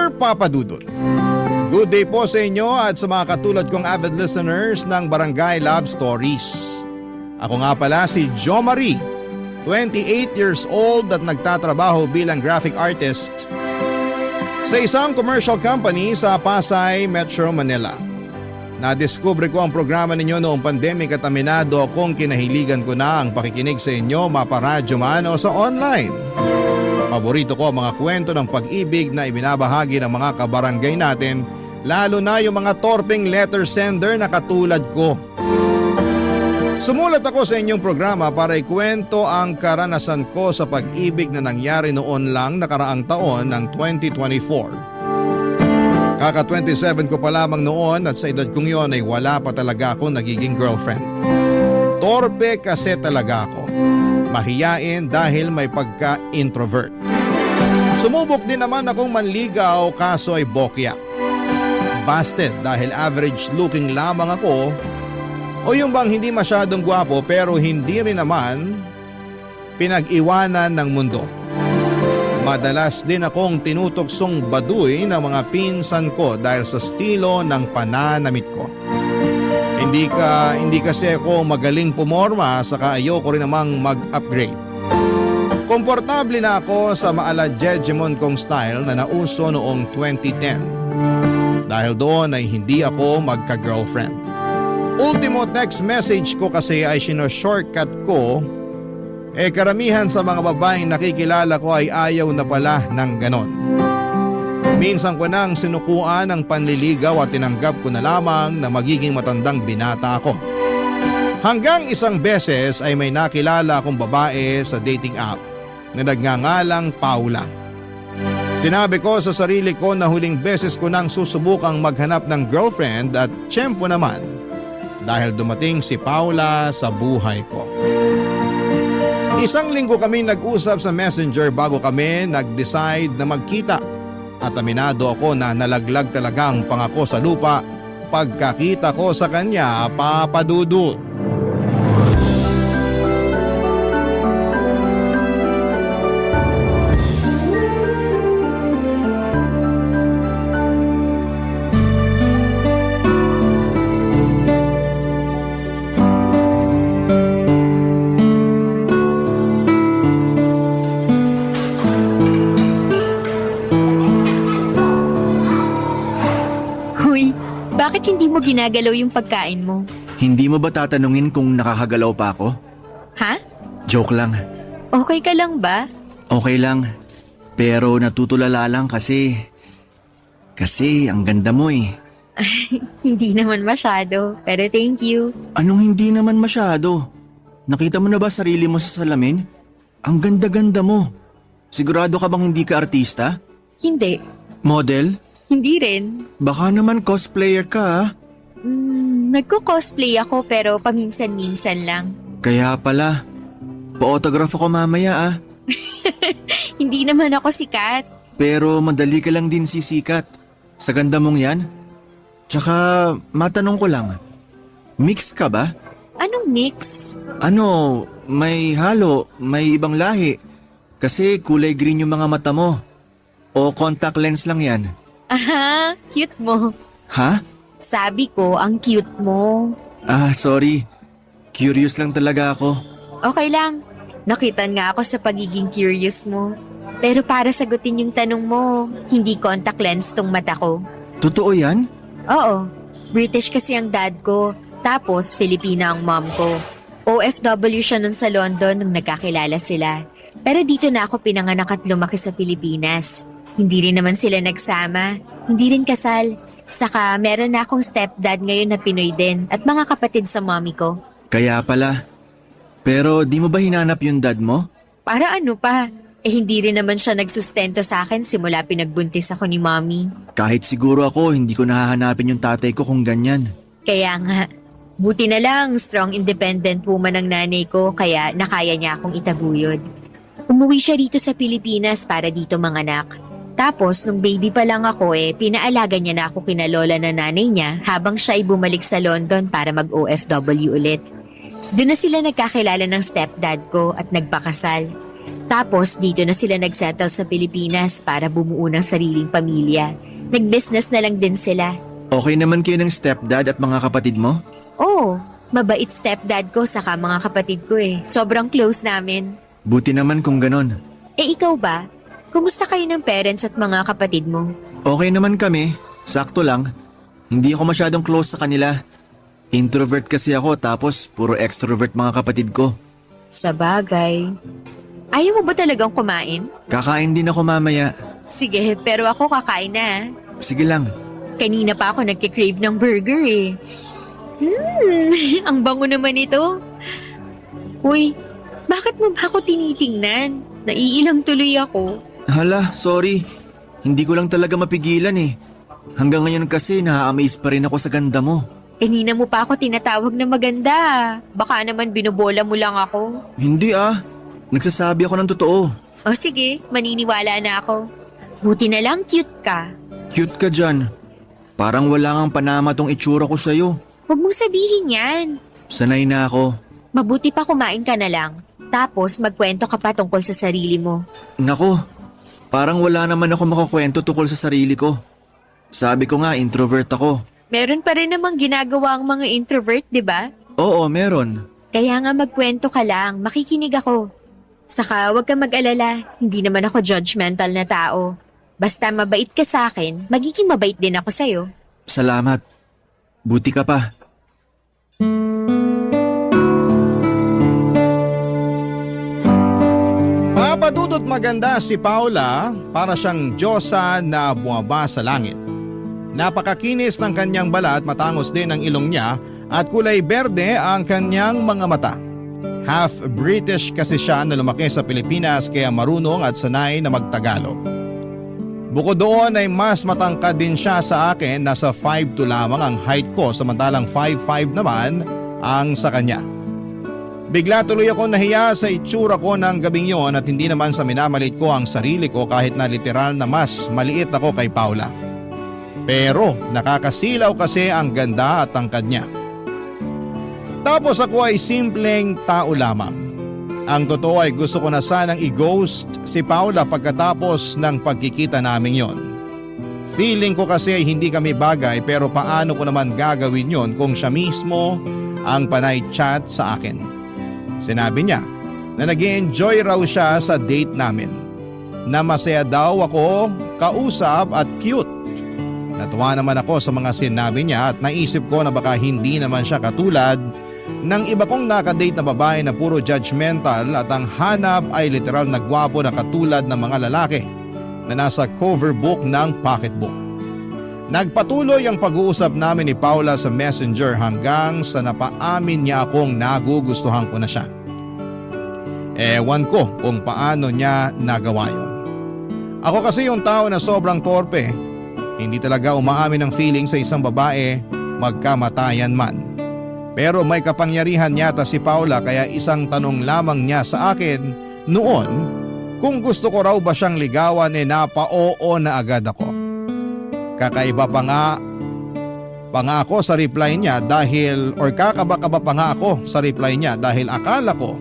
Sir Papa Dudut. Good day po sa inyo at sa mga katulad kong avid listeners ng Barangay Love Stories. Ako nga pala si Jo Marie, 28 years old at nagtatrabaho bilang graphic artist sa isang commercial company sa Pasay, Metro Manila. Nadiskubre ko ang programa ninyo noong pandemic at aminado akong kinahiligan ko na ang pakikinig sa inyo maparadyo man o sa online. Paborito ko ang mga kwento ng pag-ibig na ibinabahagi ng mga kabarangay natin, lalo na yung mga torpeng letter sender na katulad ko. Sumulat ako sa inyong programa para ikwento ang karanasan ko sa pag-ibig na nangyari noon lang nakaraang taon ng 2024. Kaka-27 ko pa lamang noon at sa edad kong yon ay wala pa talaga ako nagiging girlfriend. Torpe kasi talaga ako. Mahiyain dahil may pagka-introvert. Sumubok din naman akong manligaw kaso ay bokya. Busted dahil average looking lamang ako. O yung bang hindi masyadong gwapo pero hindi rin naman pinag-iwanan ng mundo. Madalas din akong tinutuksong baduy ng mga pinsan ko dahil sa estilo ng pananamit ko. Hindi kasi ako magaling pumorma saka ayoko rin namang mag-upgrade. Komportable na ako sa maala-jejemon kong style na nauso noong 2010. Dahil doon ay hindi ako magka-girlfriend. Ultimo text message ko kasi ay shortcut ko. Karamihan sa mga babaeng nakikilala ko ay ayaw na pala ng ganon. Minsan ko nang sinukuan ang panliligaw at tinanggap ko na lamang na magiging matandang binata ako. Hanggang isang beses ay may nakilala akong babae sa dating app na nagngangalang Paula. Sinabi ko sa sarili ko na huling beses ko nang susubukang maghanap ng girlfriend at tiyempo naman dahil dumating si Paula sa buhay ko. Isang linggo kami nag-usap sa Messenger bago kami nag-decide na magkita at aminado ako na nalaglag talaga ang pangako sa lupa pagkakita ko sa kanya, Papa Dudut. Bakit hindi mo ginagalaw yung pagkain mo? Hindi mo ba tatanungin kung nakakagalaw pa ako? Ha? Joke lang. Okay ka lang ba? Okay lang. Pero natutulala lang kasi ang ganda mo eh. Hindi naman masyado, pero thank you. Anong hindi naman masyado? Nakita mo na ba sarili mo sa salamin? Ang ganda-ganda mo. Sigurado ka bang hindi ka artista? Hindi. Model? Hindi rin. Baka naman cosplayer ka ah. Nagko-cosplay ako pero paminsan-minsan lang. Kaya pala. Pa-autograph ako mamaya ah. Hindi naman ako sikat. Pero madali ka lang din sisikat. Sa ganda mong yan. Tsaka matanong ko lang. Mix ka ba? Anong mix? Ano, may halo, may ibang lahi. Kasi kulay green yung mga mata mo. O contact lens lang yan? Aha, cute mo. Ha? Sabi ko, ang cute mo. Ah, sorry. Curious lang talaga ako. Okay lang. Nakitan nga ako sa pagiging curious mo. Pero para sagutin yung tanong mo, hindi contact lens tong mata ko. Totoo yan? Oo. British kasi ang dad ko. Tapos, Filipina ang mom ko. OFW siya nun sa London nung nagkakilala sila. Pero dito na ako pinanganak at lumaki sa Pilipinas. Hindi rin naman sila nagsama. Hindi rin kasal. Saka meron na akong stepdad ngayon na Pinoy din at mga kapatid sa mommy ko. Kaya pala. Pero di mo ba hinanap yung dad mo? Para ano pa? Hindi rin naman siya nagsustento sa akin simula pinagbuntis ako ni mommy. Kahit siguro ako, hindi ko nahahanapin yung tatay ko kung ganyan. Kaya nga, buti na lang strong independent woman ang nanay ko kaya nakaya niya akong itaguyod. Umuwi siya rito sa Pilipinas para dito manganak. Tapos, nung baby pa lang ako pinaalaga niya na ako kina lola na nanay niya habang siya ay bumalik sa London para mag-OFW ulit. Doon na sila nagkakilala ng stepdad ko at nagpakasal. Tapos dito na sila nagsettle sa Pilipinas para bumuo ng sariling pamilya. Nag-business na lang din sila. Okay naman kayo ng stepdad at mga kapatid mo? Oh, mabait stepdad ko saka mga kapatid ko eh. Sobrang close namin. Buti naman kung ganon. Eh ikaw ba? Kumusta kayo ng parents at mga kapatid mo? Okay naman kami, sakto lang. Hindi ako masyadong close sa kanila. Introvert kasi ako tapos puro extrovert mga kapatid ko. Sa bagay. Ayaw mo ba talagang kumain? Kakain din ako mamaya. Sige, pero ako kakain na. Sige lang. Kanina pa ako nagkikrave ng burger eh. Ang bango naman ito. Uy, bakit mo ba ako tinitingnan? Naiilang tuloy ako. Hala, sorry. Hindi ko lang talaga mapigilan eh. Hanggang ngayon kasi na-amaze pa rin ako sa ganda mo. Kanina mo pa ako tinatawag na maganda. Baka naman binubola mo lang ako. Hindi ah. Nagsasabi ako ng totoo. O sige, maniniwala na ako. Buti na lang cute ka. Cute ka dyan. Parang wala kang panama tong itsura ko sa'yo. Huwag mong sabihin yan. Sanay na ako. Mabuti pa kumain ka na lang. Tapos magkwento ka pa tungkol sa sarili mo. Nako, parang wala naman ako makakwento tungkol sa sarili ko. Sabi ko nga, introvert ako. Meron pa rin namang ginagawa ang mga introvert, di ba? Oo, meron. Kaya nga magkwento ka lang, makikinig ako. Saka huwag kang mag-alala, hindi naman ako judgmental na tao. Basta mabait ka sa akin, magiging mabait din ako sa'yo. Salamat. Buti ka pa. Papadudot maganda si Paula para siyang diyosa na bumaba sa langit. Napakakinis ng kanyang balat, matangos din ang ilong niya at kulay berde ang kanyang mga mata. Half British kasi siya na lumaki sa Pilipinas kaya marunong at sanay na magtagalog. Bukod doon ay mas matangkad din siya sa akin, nasa 5'2" lamang ang height ko samantalang 5'5" naman ang sa kanya. Bigla tuloy ako nahiya sa itsura ko ng gabing yon at hindi naman sa minamalit ko ang sarili ko kahit na literal na mas maliit ako kay Paula. Pero nakakasilaw kasi ang ganda at tangkad niya. Tapos ako ay simpleng tao lamang. Ang totoo ay gusto ko na sanang i-ghost si Paula pagkatapos ng pagkikita namin yon. Feeling ko kasi ay hindi kami bagay pero paano ko naman gagawin yon kung siya mismo ang panay chat sa akin. Sinabi niya na nag-enjoy raw siya sa date namin. Na masaya daw ako, kausap at cute. Natuwa naman ako sa mga sinabi niya at naisip ko na baka hindi naman siya katulad ng iba kong nakadate na babae na puro judgmental at ang hanap ay literal na gwapo na katulad ng mga lalaki na nasa cover book ng pocketbook. Nagpatuloy ang pag-uusap namin ni Paula sa Messenger hanggang sa napaamin niya akong nagugustuhan ko na siya. Ewan ko kung paano niya nagawa yun. Ako kasi yung tao na sobrang torpe. Hindi talaga umaamin ng feeling sa isang babae magkamatayan man. Pero may kapangyarihan yata si Paula kaya isang tanong lamang niya sa akin noon kung gusto ko raw ba siyang ligawan napa-oo na agad ako. Kakaiba pa nga ako sa reply niya kakaba-kaba pa nga ako sa reply niya dahil akala ko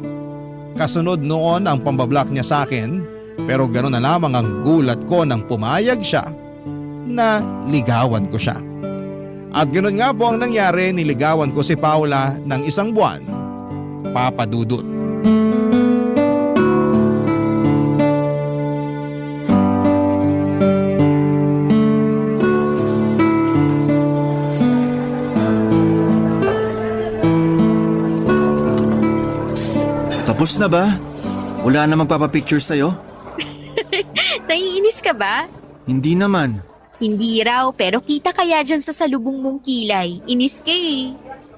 kasunod noon ang pambablock niya sa akin pero gano'n na lamang ang gulat ko nang pumayag siya na ligawan ko siya. At ganoon nga po ang nangyari, niligawan ko si Paula ng 1 buwan, papadudot. Tapos na ba? Wala na magpapapicture sa'yo? Naiinis ka ba? Hindi naman. Hindi raw, pero kita kaya dyan sa salubong mong kilay. Inis ka eh.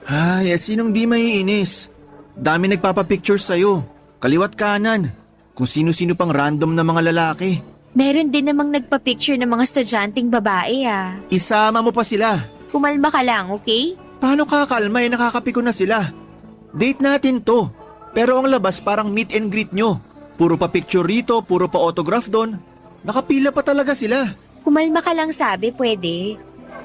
Ay, sinong di maiinis? Dami nagpapapicture sa'yo. Kaliwat kanan. Kung sino-sino pang random na mga lalaki. Meron din namang nagpa-picture ng mga estudyanteng babae ah. Isama mo pa sila. Kumalma ka lang, okay? Paano kakalma nakakapiko na sila? Date natin to. Pero ang labas parang meet and greet nyo. Puro pa picture rito, puro pa autograph doon. Nakapila pa talaga sila. Kumalma ka lang sabi, pwede.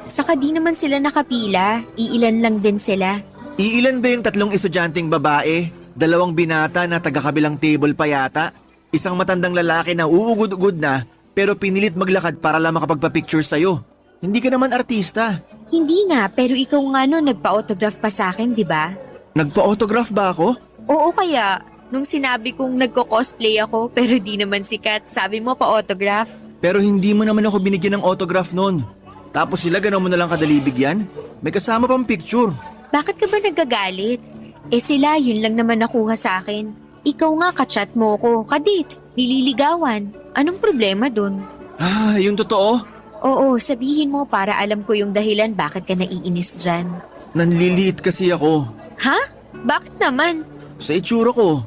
Saka di naman sila nakapila, iilan lang din sila. Iilan ba yung 3 estudyanteng babae? 2 binata na taga-kabilang table pa yata? Isang matandang lalaki na uugod-ugod na pero pinilit maglakad para lang makapagpa-picture sa'yo. Hindi ka naman artista. Hindi nga, pero ikaw nga no nagpa-autograph pa sa akin, di ba? Nagpa-autograph ba ako? Oo kaya, nung sinabi kong nagko-cosplay ako pero di naman sikat, sabi mo pa-autograph. Pero hindi mo naman ako binigyan ng autograph noon. Tapos sila ganaw mo na lang kadali bigyan? May kasama pang picture. Bakit ka ba nagagalit? Eh sila, yun lang naman nakuha sa akin. Ikaw nga kachat mo ko, kadit, nililigawan. Anong problema dun? Ah, yung totoo? Oo, sabihin mo para alam ko yung dahilan bakit ka naiinis dyan. Nanliliit kasi ako. Ha? Bakit naman? Sa itsura ko.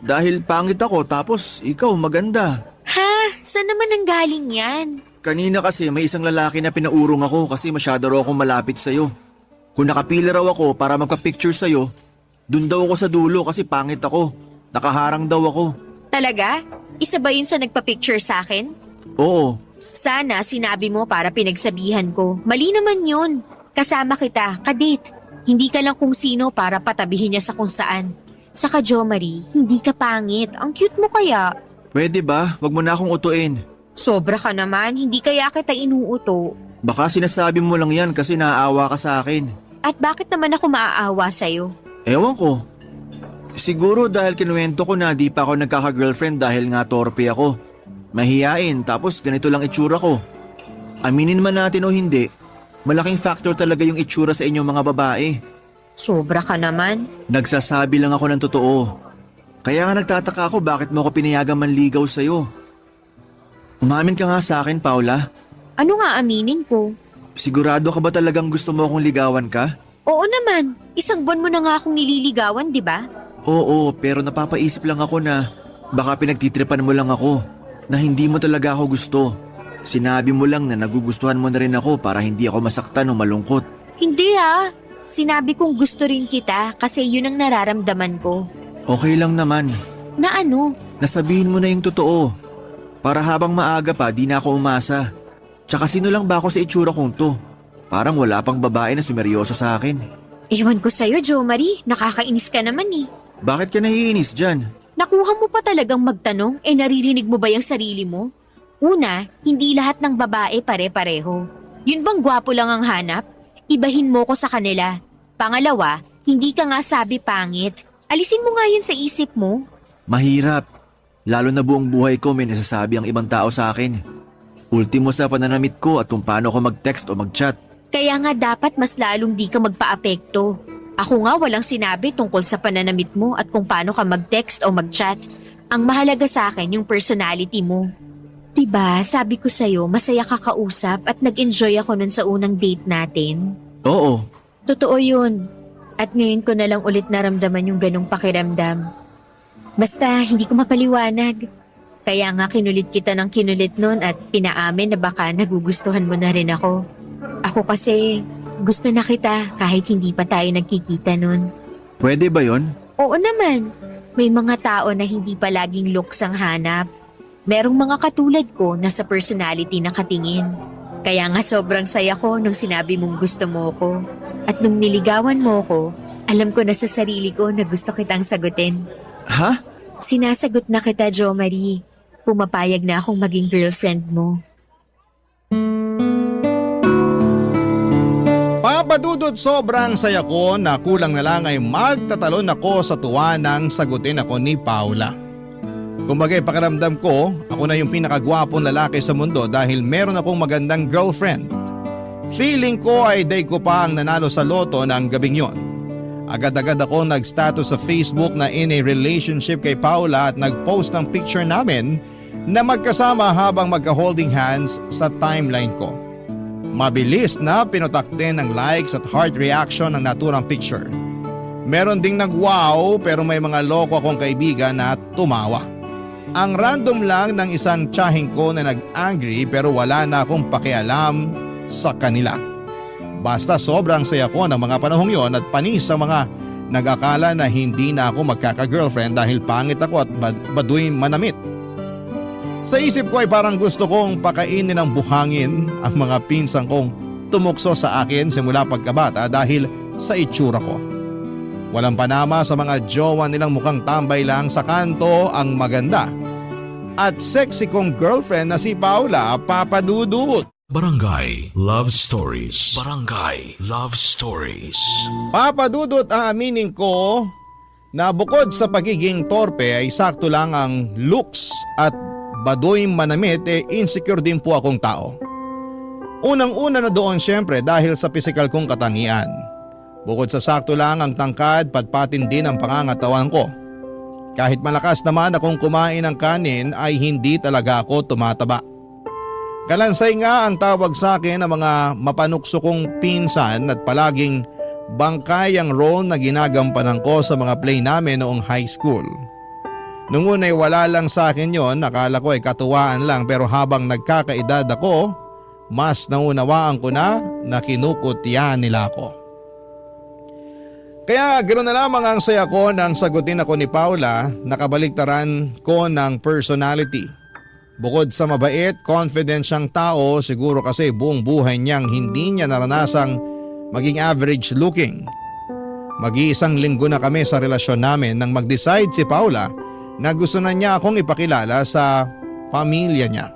Dahil pangit ako tapos ikaw maganda. Ha? Saan naman ang galing yan? Kanina kasi may isang lalaki na pinaurong ako kasi masyado raw akong malapit sa'yo. Kung nakapila raw ako para magpa-picture sa'yo, dun daw ako sa dulo kasi pangit ako. Nakaharang daw ako. Talaga? Isa ba yun sa nagpa-picture sa akin? Oo. Sana sinabi mo para pinagsabihan ko. Mali naman yun. Kasama kita, kadate. Hindi ka lang kung sino para patabihin niya sa kung saan. Saka Jo Marie, hindi ka pangit. Ang cute mo kaya. Pwede ba? Wag mo na akong utuin. Sobra ka naman, hindi kaya kita inuuto. Baka sinasabi mo lang yan kasi naaawa ka sa akin. At bakit naman ako maaawa sa'yo? Ewan ko. Siguro dahil kinuwento ko na di pa ako nagkaka-girlfriend dahil nga torpe ako. Mahiyain tapos ganito lang itsura ko. Aminin man natin o hindi, malaking factor talaga yung itsura sa inyong mga babae. Sobra ka naman. Nagsasabi lang ako ng totoo. Kaya nga nagtataka ako bakit mo ako pinayagang manligaw sa'yo. Umamin ka nga sa akin, Paula. Ano nga aminin ko? Sigurado ka ba talagang gusto mo akong ligawan ka? Oo naman, isang buwan mo na nga akong nililigawan, di ba? Oo, pero napapaisip lang ako na baka pinagtitripan mo lang ako. Na hindi mo talaga ako gusto. Sinabi mo lang na nagugustuhan mo na rin ako para hindi ako masaktan o malungkot. Hindi ha. Sinabi kong gusto rin kita kasi yun ang nararamdaman ko. Okay lang naman. Na ano? Nasabihin mo na yung totoo. Para habang maaga pa di na ako umasa. Tsaka sino lang ba ako sa itsura kong to? Parang wala pang babae na sumeryoso sa akin. Ewan ko sa'yo, Jo Marie. Nakakainis ka naman eh. Bakit ka naiinis dyan? Nakuha mo pa talagang magtanong, naririnig mo ba yung sarili mo? Una, hindi lahat ng babae pare-pareho. Yun bang gwapo lang ang hanap? Ibahin mo ko sa kanila. Pangalawa, hindi ka nga sabi pangit. Alisin mo nga yun sa isip mo. Mahirap. Lalo na buong buhay ko may nasasabi ang ibang tao sa akin. Ultimo sa pananamit ko at kung paano ako mag-text o mag-chat. Kaya nga dapat mas lalong di ka magpa-apekto. Ako nga walang sinabi tungkol sa pananamit mo at kung paano ka mag-text o mag-chat. Ang mahalaga sa akin yung personality mo. Diba, sabi ko sa'yo, masaya ka kausap at nag-enjoy ako nun sa unang date natin. Oo. Totoo yun. At ngayon ko na lang ulit naramdaman yung ganong pakiramdam. Basta hindi ko mapaliwanag. Kaya nga kinulit kita ng kinulit nun at pinaamin na baka nagugustuhan mo na rin ako. Ako kasi gusto na kita kahit hindi pa tayo nagkikita nun. Pwede ba yon? Oo naman. May mga tao na hindi pa laging looks ang hanap. Merong mga katulad ko na sa personality nakatingin. Kaya nga sobrang saya ko nung sinabi mong gusto mo ko. At nung niligawan mo ko, alam ko na sa sarili ko na gusto kitang sagutin. Ha? Sinasagot na kita, Jo Marie. Pumapayag na akong maging girlfriend mo. Papadudod sobrang saya ko na kulang na lang ay magtatalon ako sa tuwa nang sagutin ako ni Paula. Kumbaga'y pakiramdam ko, ako na yung pinakagwapong lalaki sa mundo dahil meron akong magandang girlfriend. Feeling ko ay day ko pa ang nanalo sa loto ng gabing yon. Agad-agad ako nag-status sa Facebook na in a relationship kay Paula at nag-post ng picture namin na magkasama habang magka-holding hands sa timeline ko. Mabilis na pinutakte ng likes at heart reaction ng naturang picture. Meron ding nag-wow pero may mga loko akong kaibigan na tumawa. Ang random lang ng isang tiyahing ko na nag-angry pero wala na akong pakialam sa kanila. Basta sobrang saya ko ng mga panahong yon at panis sa mga nag-akala na hindi na ako magkaka-girlfriend dahil pangit ako at baduy manamit. Sa isip ko ay parang gusto kong pakainin ng buhangin ang mga pinsang kong tumukso sa akin simula pagkabata dahil sa itsura ko. Walang panama sa mga jowa nilang mukhang tambay lang sa kanto ang maganda at sexy kong girlfriend na si Paula, Papa Dudut. Barangay Love Stories. Barangay Love Stories. Papa Dudut, aaminin ko na bukod sa pagiging torpe ay sakto lang ang looks at baduy manamit insecure din po akong tao. Unang-una na doon syempre dahil sa pisikal kong katangian. Bukod sa sakto lang ang tangkad, patpatin din ang pangangatawan ko. Kahit malakas naman akong kumain ng kanin ay hindi talaga ako tumataba. Kalansay nga ang tawag sa akin ng mga mapanukso kong pinsan at palaging bangkay ang role na ginagampanan ko sa mga play namin noong high school. Nung una ay wala lang sa akin yon, nakala ko ay katuwaan lang pero habang nagkakaedad ako, mas naunawaan ko na kinukutya nila ako. Kaya ganoon na lamang ang saya ko nang sagutin ako ni Paula, nakabaliktaran ko ng personality. Bukod sa mabait, confident siyang tao, siguro kasi buong buhay niyang hindi niya naranasang maging average looking. Mag-iisang linggo na kami sa relasyon namin nang mag-decide si Paula na gusto na niya akong ipakilala sa pamilya niya.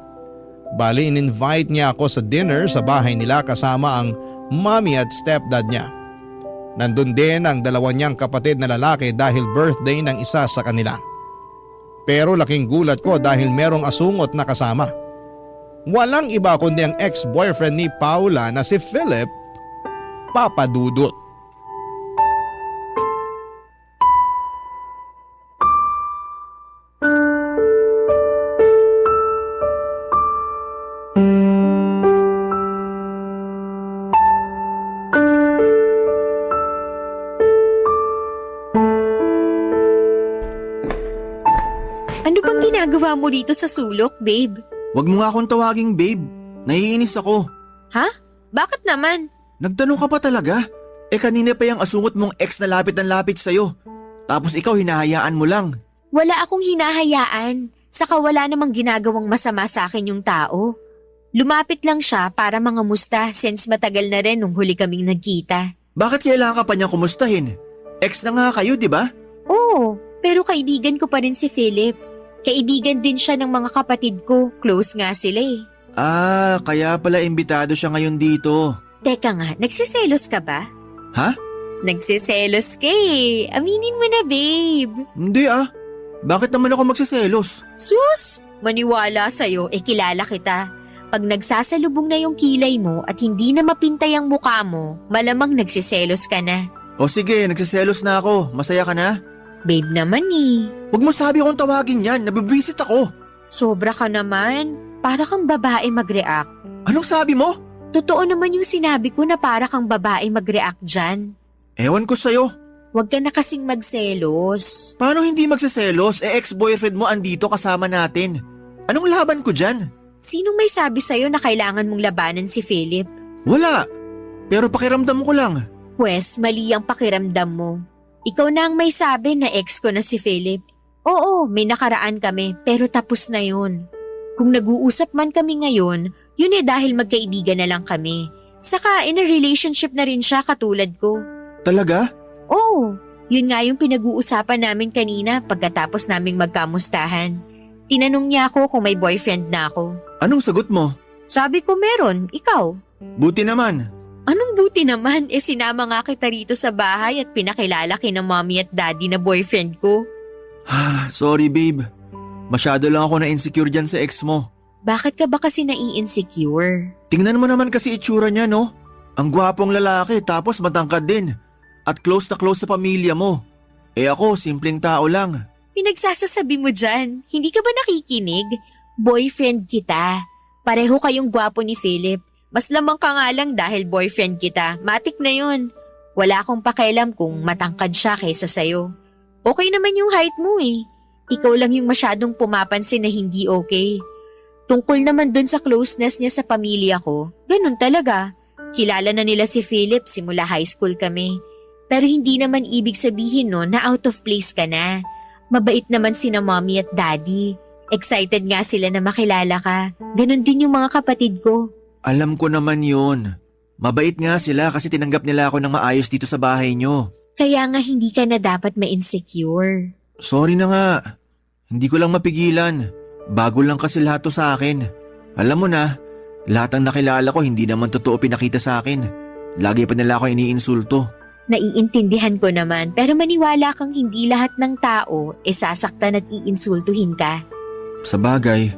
Bali, in-invite niya ako sa dinner sa bahay nila kasama ang mommy at stepdad niya. Nandun din ang dalawa niyang kapatid na lalaki dahil birthday ng isa sa kanila. Pero laking gulat ko dahil merong asungot na kasama. Walang iba kundi ang ex-boyfriend ni Paula na si Philip, Papa Dudut. Ano bang ginagawa mo rito sa sulok, babe? Wag mo nga akong tawaging babe. Naiinis ako. Ha? Bakit naman? Nagtanong ka pa talaga? Kanina pa yung asungot mong ex na lapit ng lapit sa'yo. Tapos ikaw hinahayaan mo lang. Wala akong hinahayaan. Saka wala namang ginagawang masama sa akin yung tao. Lumapit lang siya para mangamusta since matagal na rin nung huli kaming nagkita. Bakit kailangan ka pa niyang kumustahin? Ex na nga kayo, di ba? Oo, pero kaibigan ko pa rin si Philip. Kaibigan din siya ng mga kapatid ko. Close nga sila eh. Kaya pala imbitado siya ngayon dito. Teka nga, nagsiselos ka ba? Ha? Nagsiselos ka eh. Aminin mo na, babe. Hindi Bakit naman ako magsiselos? Sus! Maniwala sa'yo, kilala kita. Pag nagsasalubong na yung kilay mo at hindi na mapintay ang mukha mo, malamang nagsiselos ka na. O sige, nagsiselos na ako. Masaya ka na? Babe naman eh. Huwag mo sabi akong tawagin yan. Nabibisit ako. Sobra ka naman. Para kang babae mag-react. Anong sabi mo? Totoo naman yung sinabi ko na para kang babae mag-react dyan. Ewan ko sa'yo. Huwag ka na kasing magselos. Paano hindi magsiselos? Ex-boyfriend mo andito kasama natin. Anong laban ko dyan? Sinong may sabi sa'yo na kailangan mong labanan si Philip? Wala. Pero pakiramdam ko lang. Pwes, mali ang pakiramdam mo. Ikaw na ang may sabi na ex ko na si Philip. Oo, may nakaraan kami pero tapos na yun. Kung nag-uusap man kami ngayon, yun dahil magkaibigan na lang kami. Saka in a relationship na rin siya katulad ko. Talaga? Oo, yun nga yung pinag-uusapan namin kanina pagkatapos naming magkamustahan. Tinanong niya ako kung may boyfriend na ako. Anong sagot mo? Sabi ko meron, ikaw. Buti naman. Anong buti naman? Sinama nga kita rito sa bahay at pinakilala kina mommy at daddy na boyfriend ko. Sorry babe. Masyado lang ako na-insecure dyan sa ex mo. Bakit ka ba kasi nai-insecure? Tingnan mo naman kasi itsura niya, no? Ang gwapong lalaki tapos matangkad din. At close na close sa pamilya mo. Ako, simpleng tao lang. Pinagsasasabi mo dyan, hindi ka ba nakikinig? Boyfriend kita. Pareho kayong gwapo ni Philip. Mas lamang ka nga lang dahil boyfriend kita. Matik na yun. Wala akong pakialam kung matangkad siya kaysa sayo. Okay naman yung height mo eh. Ikaw lang yung masyadong pumapansin na hindi okay. Tungkol naman dun sa closeness niya sa pamilya ko, ganun talaga. Kilala na nila si Philip simula high school kami. Pero hindi naman ibig sabihin no na out of place ka na. Mabait naman sina mommy at daddy. Excited nga sila na makilala ka. Ganun din yung mga kapatid ko. Alam ko naman yun. Mabait nga sila kasi tinanggap nila ako ng maayos dito sa bahay nyo. Kaya nga hindi ka na dapat ma-insecure. Sorry na nga. Hindi ko lang mapigilan. Bago lang kasi lahat to sa akin. Alam mo na, lahat ng nakilala ko hindi naman totoo pinakita sa akin. Lagi pa nila ako iniinsulto. Naiintindihan ko naman, pero maniwala kang hindi lahat ng tao sasaktan at iinsultuhin ka. Sa bagay,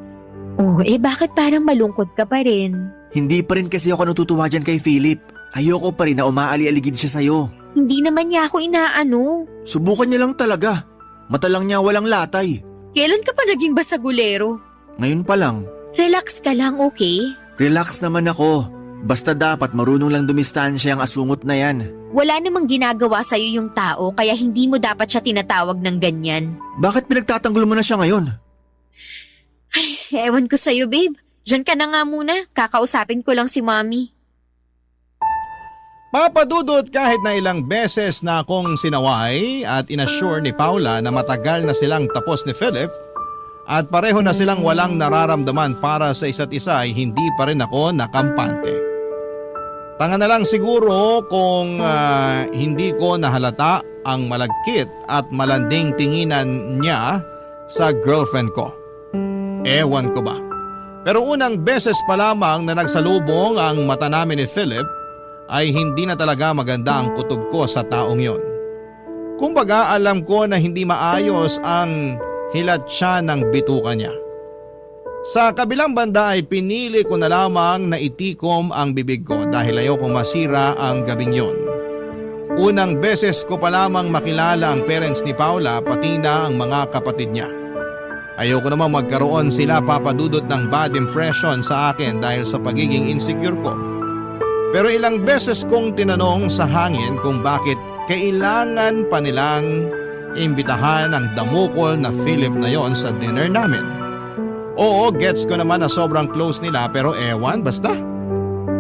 Oh, bakit parang malungkot ka pa rin? hindi pa rin kasi ako natutuwa dyan kay Philip. Ayoko pa rin na umaali-aligid siya sa'yo. Hindi naman niya ako inaano. Subukan niya lang talaga. Mata lang niya walang latay. Kailan ka pa naging basagulero? Ngayon pa lang, Relax ka lang, okay? relax naman ako. Basta dapat marunong lang dumistansya ang asungot na yan. Wala namang ginagawa sa'yo yung tao, kaya hindi mo dapat siya tinatawag ng ganyan. Bakit pinagtatanggol mo na siya ngayon? Ewan ko sa'yo, babe. Diyan ka na nga muna. Kakausapin ko lang si mommy. Papadudot, kahit na ilang beses na akong sinaway at inassure ni Paula na matagal na silang tapos ni Philip at pareho na silang walang nararamdaman para sa isa't isa, ay hindi pa rin ako nakampante. Tanga na lang siguro kung hindi ko nahalata ang malagkit at malanding tinginan niya sa girlfriend ko. Ewan ko ba. Pero unang beses pa lamang na nagsalubong ang mata namin ni Philip, ay hindi na talaga maganda ang kutob ko sa taong yon. Kumbaga, alam ko na hindi maayos ang hilat siya ng bituka niya. Sa kabilang banda ay pinili ko na lamang na itikom ang bibig ko dahil ayokong masira ang gabing yon. Unang beses ko pa lamang makilala ang parents ni Paula, pati na ang mga kapatid niya. Ayoko namang magkaroon sila, papadudot, ng bad impression sa akin dahil sa pagiging insecure ko. Pero ilang beses kong tinanong sa hangin kung bakit kailangan pa nilang imbitahan ang damukol na Philip na yon sa dinner namin. Oo, gets ko naman na sobrang close nila, pero ewan, basta.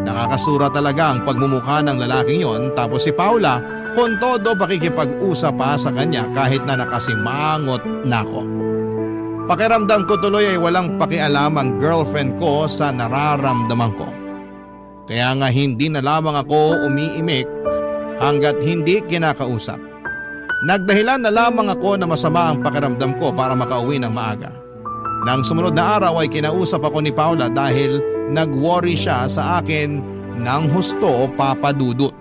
Nakakasura talaga ang pagmumukha ng lalaking yon, tapos si Paula con todo pakikipag-usap pa sa kanya kahit na nakasimangot na ako. Pakiramdam ko tuloy ay walang pakialam ang girlfriend ko sa nararamdaman ko. Kaya nga hindi na lamang ako umiimik hanggat hindi kinakausap. Nagdahilan na lamang ako na masama ang pakiramdam ko para makauwi ng maaga. Nang sumunod na araw ay kinausap ako ni Paula dahil nag-worry siya sa akin ng husto, papadudot.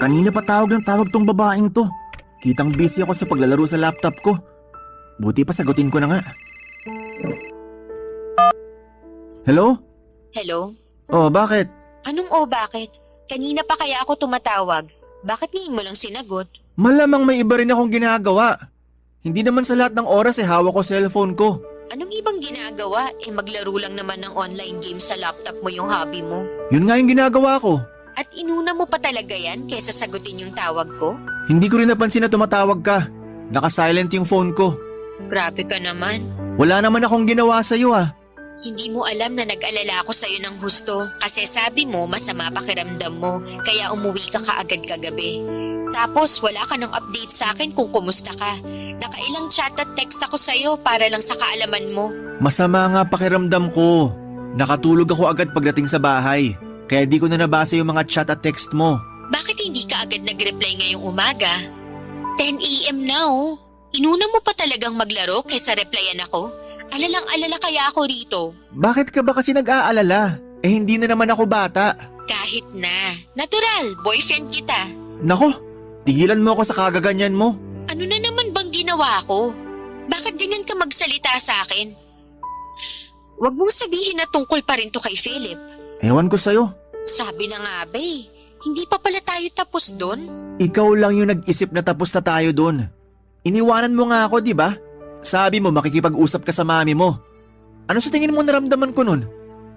Kanina pa tawag ng tawag tong babaeng to. Kitang busy ako sa paglalaro sa laptop ko. Buti pa sagutin ko na nga. Hello? Hello? Oh, bakit? Anong bakit? Kanina pa kaya ako tumatawag. Bakit ngayon mo lang sinagot? Malamang may iba rin akong ginagawa. Hindi naman sa lahat ng oras hawak ko cellphone ko. Anong ibang ginagawa? Maglaro lang naman ng online game sa laptop mo yung hobby mo. Yun nga yung ginagawa ko. At inuna mo pa talaga yan kaysa sagutin yung tawag ko? Hindi ko rin napansin na tumatawag ka. Naka-silent yung phone ko. Grabe ka naman. Wala naman akong ginawa sa'yo ah. Hindi mo alam na nag-alala ako sa'yo ng husto kasi sabi mo masama pakiramdam mo kaya umuwi ka kaagad kagabi. Tapos wala ka ng update sa akin kung kumusta ka. Nakailang chat at text ako sa'yo para lang sa kaalaman mo. Masama nga pakiramdam ko. Nakatulog ako agad pagdating sa bahay. Kaya di ko na nabasa yung mga chat at text mo. Bakit hindi ka agad nag-reply ngayong umaga? 10 a.m. na oh. Inuna mo pa talagang maglaro kaysa replyan ako? Alalang-alala kaya ako rito. Bakit ka ba kasi nag-aalala? Hindi na naman ako bata. Kahit na. Natural, boyfriend kita. Nako, tigilan mo ako sa kagaganyan mo. Ano na naman bang ginawa ko? Bakit ganyan ka magsalita sa akin? Huwag mong sabihin na tungkol pa rin to kay Philip. Ewan ko sa'yo. Sabi na nga ba hindi pa pala tayo tapos doon? Ikaw lang yung nag-isip na tapos na tayo doon. Iniwanan mo nga ako, di ba? Sabi mo makikipag-usap ka sa mami mo. Ano sa tingin mo naramdaman ko nun?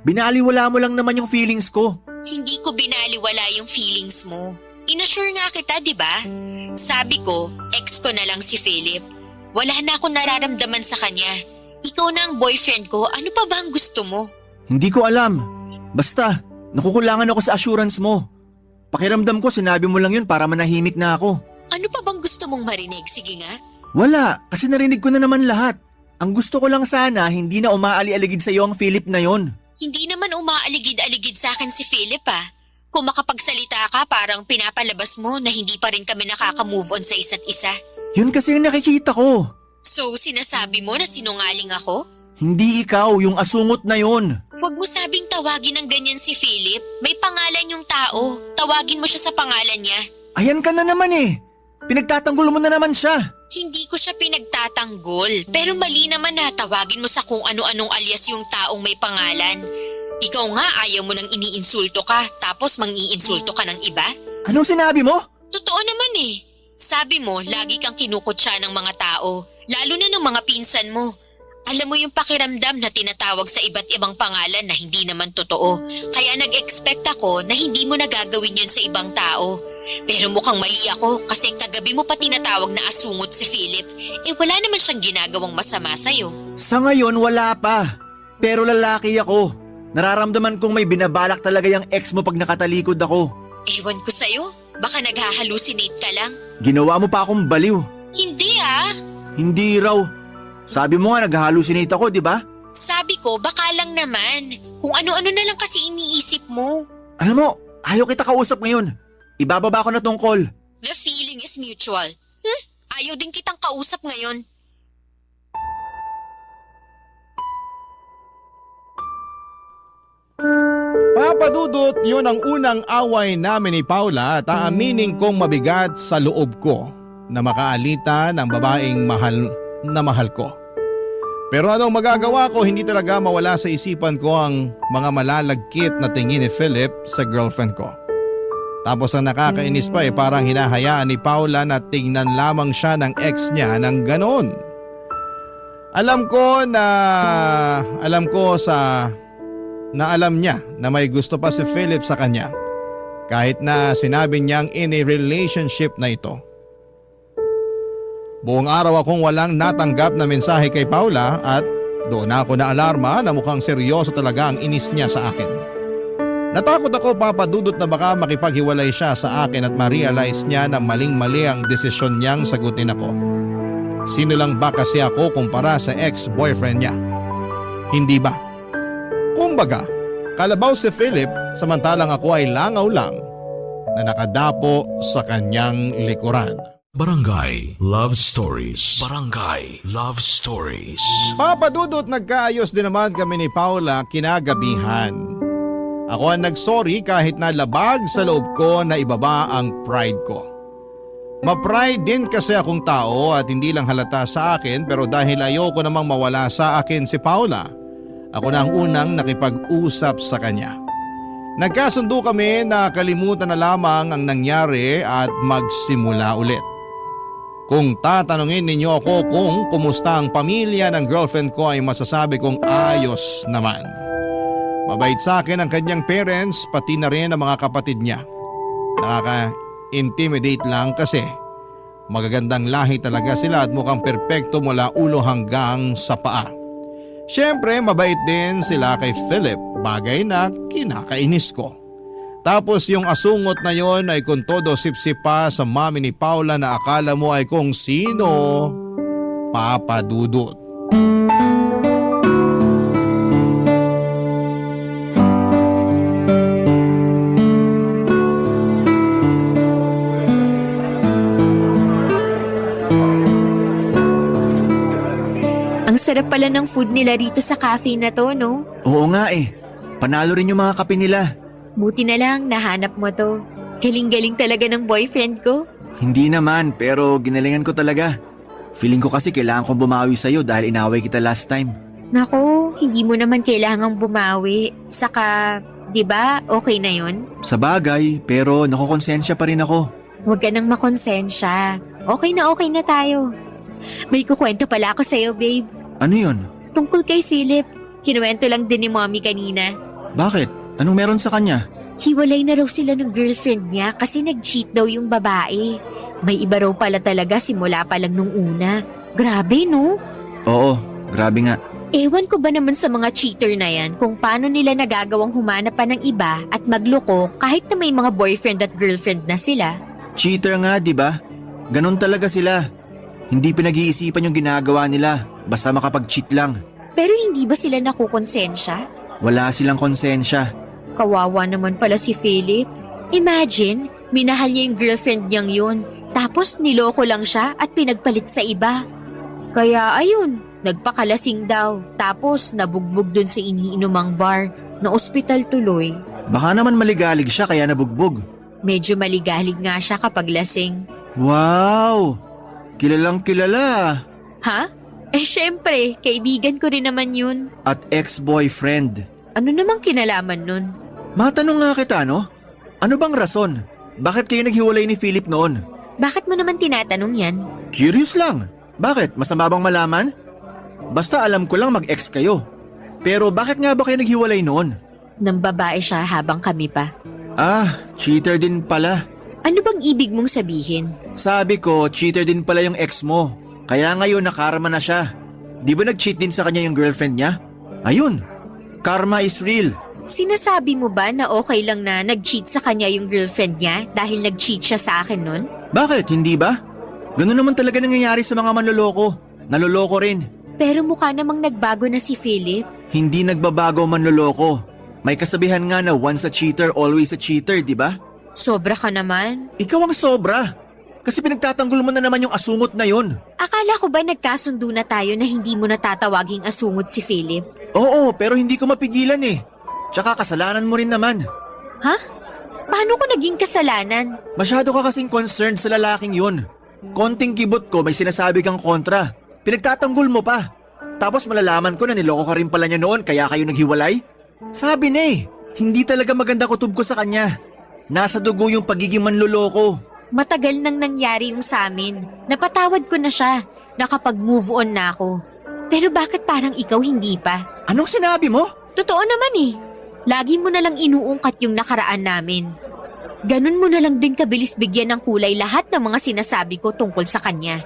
Binaliwala mo lang naman yung feelings ko. Hindi ko binaliwala yung feelings mo. Inassure nga kita, di ba? Sabi ko, ex ko na lang si Philip. Wala na akong nararamdaman sa kanya. Ikaw na ang boyfriend ko, ano pa ba ang gusto mo? Hindi ko alam. Basta, Nakukulangan ako sa assurance mo. Pakiramdam ko sinabi mo lang yun para manahimik na ako. Ano pa bang gusto mong marinig? Sige nga. Wala, kasi narinig ko na naman lahat. Ang gusto ko lang sana hindi na umaali-aligid sa iyo ang Philip na yon. Hindi naman umaaligid-aligid sa akin si Philip ah. Kung makapagsalita ka, parang pinapalabas mo na hindi pa rin kami nakaka-move on sa isa't isa. Yun kasi yung nakikita ko. So, sinasabi mo na sinungaling ako? Hindi ikaw, yung asungot na yon. Huwag mo sabing tawagin ng ganyan si Philip. May pangalan yung tao. Tawagin mo siya sa pangalan niya. Ayan ka na naman eh. Pinagtatanggol mo na naman siya. Hindi ko siya pinagtatanggol. Pero mali naman na tawagin mo sa kung ano-anong alias yung taong may pangalan. Ikaw nga ayaw mo nang iniinsulto ka, tapos mang-iinsulto ka ng iba? Anong sinabi mo? Totoo naman eh. Sabi mo, lagi kang kinukutsa ng mga tao, lalo na ng mga pinsan mo. Alam mo yung pakiramdam na tinatawag sa iba't ibang pangalan na hindi naman totoo. Kaya nag-expect ako na hindi mo nagagawin yun sa ibang tao. Pero mukhang mali ako kasi kagabi mo pa tinatawag na asungot si Philip. Eh wala naman siyang ginagawang masama sa'yo. Sa ngayon wala pa. Pero lalaki ako. Nararamdaman kong may binabalak talaga yung ex mo pag nakatalikod ako. Ewan ko sa'yo, baka naghahalusinate ka lang. Ginawa mo pa akong baliw. Hindi ah. Hindi raw. Sabi mo nga nag-hallucinate ako, di ba? Sabi ko, baka lang naman. Kung ano-ano na lang kasi iniisip mo. Alam mo, ayaw kita kausap ngayon. Ibababa ko na tong call. The feeling is mutual. Ayaw din kitang kausap ngayon. Papadudot, yun ang unang away namin ni Paula at aaminin kong mabigat sa loob ko na makaalita ng babaeng mahal na mahal ko. Pero anong magagawa ko, hindi talaga mawala sa isipan ko ang mga malalagkit na tingin ni Philip sa girlfriend ko. Tapos ang nakakainis pa parang hinahayaan ni Paula na tingnan lamang siya ng ex niya ng ganon. Alam niya na may gusto pa si Philip sa kanya kahit na sinabi niyang in a relationship na ito. Buong araw akong walang natanggap na mensahe kay Paula at doon ako na alarma na mukhang seryoso talaga ang inis niya sa akin. Natakot ako papadudot na baka makipaghiwalay siya sa akin at ma-realize niya na maling-mali ang desisyon niyang sagutin ako. Sino lang ba kasi ako kumpara sa ex-boyfriend niya? Hindi ba? Kumbaga, kalabaw si Philip samantalang ako ay langaw lang na nakadapo sa kanyang likuran. Barangay Love Stories. Barangay Love Stories. Papadudot, nagkaayos din naman kami ni Paula kinagabihan. Ako ang nagsorry kahit na labag sa loob ko na ibaba ang pride ko. Ma-pride din kasi akong tao at hindi lang halata sa akin, pero dahil ayoko namang mawala sa akin si Paula, ako na ang unang nakipag-usap sa kanya. Nagkasundo kami na kalimutan na lamang ang nangyari at magsimula ulit. Kung tatanungin ninyo ako kung kumusta ang pamilya ng girlfriend ko, ay masasabi kong ayos naman. Mabait sa akin ang kanyang parents, pati na rin ang mga kapatid niya. Nakaka-intimidate lang kasi magagandang lahi talaga sila at mukhang perpekto mula ulo hanggang sa paa. Siyempre mabait din sila kay Philip, bagay na kinakainis ko. Tapos yung asungot na yon ay kung todo sipsip pa sa mami ni Paula na akala mo ay kung sino, papadudot. Ang sarap pala ng food nila rito sa cafe na to, no? Oo nga eh. Panalo rin yung mga kape nila. Buti na lang nahanap mo to. Galing-galing talaga ng boyfriend ko. Hindi naman, pero ginalingan ko talaga. Feeling ko kasi kailangan kong bumawi sa'yo dahil inaway kita last time. Naku, hindi mo naman kailangang bumawi. Saka, di ba, okay na yun? Sa bagay, pero nakokonsensya pa rin ako. Huwag ka nang makonsensya. Okay na tayo. May kukwento pala ako sa'yo, babe. Ano yun? Tungkol kay Philip. Kinuwento lang din ni mommy kanina. Bakit? Anong meron sa kanya? Hiwalay na raw sila ng girlfriend niya kasi nag-cheat daw yung babae. May iba raw pala talaga simula pa lang nung una. Grabe, no? Oo, grabe nga. Ewan ko ba naman sa mga cheater na yan kung paano nila nagagawang humanap pa ng iba at magloko kahit na may mga boyfriend at girlfriend na sila. Cheater nga, di ba? Ganon talaga sila. Hindi pinag-iisipan yung ginagawa nila, basta makapag-cheat lang. Pero hindi ba sila nakukonsensya? Wala silang konsensya. Kawawa naman pala si Philip. Imagine, minahal niya yung girlfriend niyang yun, tapos niloko lang siya at pinagpalit sa iba. Kaya ayun, nagpakalasing daw, tapos nabugbog dun sa iniinumang bar, na ospital tuloy. Baka naman maligalig siya kaya nabugbog. Medyo maligalig nga siya kapag lasing. Wow! Kilalang kilala. Ha? Eh syempre, kaibigan ko rin naman yun. At ex-boyfriend. Ano namang kinalaman nun? Matanong nga kita, no? Ano bang rason? Bakit kayo naghiwalay ni Philip noon? Bakit mo naman tinatanong yan? Curious lang. Bakit? Masama bang malaman? Basta alam ko lang mag-ex kayo. Pero bakit nga ba kayo naghiwalay noon? Nang babae siya habang kami pa. Ah, cheater din pala. Ano bang ibig mong sabihin? Sabi ko, cheater din pala yung ex mo. Kaya ngayon nakarma na siya. Di ba nag-cheat din sa kanya yung girlfriend niya? Ayun, karma is real. Sinasabi mo ba na okay lang na nag-cheat sa kanya yung girlfriend niya dahil nag-cheat siya sa akin nun? Bakit, hindi ba? Ganun naman talaga nangyayari sa mga manloloko. Naloloko rin. Pero mukha namang nagbago na si Philip. Hindi nagbabago manloloko. May kasabihan nga na once a cheater, always a cheater, di ba? Sobra ka naman. Ikaw ang sobra. Kasi pinagtatanggol mo na naman yung asungot na yun. Akala ko ba nagkasundo na tayo na hindi mo natatawaging asungot si Philip? Oo, pero hindi ko mapigilan eh. Tsaka kasalanan mo rin naman. Ha? Paano ko naging kasalanan? Masyado ka kasing concerned sa lalaking yun. Konting kibot ko may sinasabi kang kontra. Pinagtatanggol mo pa. Tapos malalaman ko na niloko ka rin pala niya noon kaya kayo naghiwalay? Sabi na eh, hindi talaga maganda kutob ko sa kanya. Nasa dugo yung pagiging manloloko. Matagal nang nangyari yung sa amin. Napatawad ko na siya. Nakapag-move on na ako. Pero bakit parang ikaw hindi pa? Anong sinabi mo? Totoo naman eh. Lagi mo na lang inuungkat yung nakaraan namin. Ganun mo na lang din kabilis bigyan ng kulay lahat ng mga sinasabi ko tungkol sa kanya.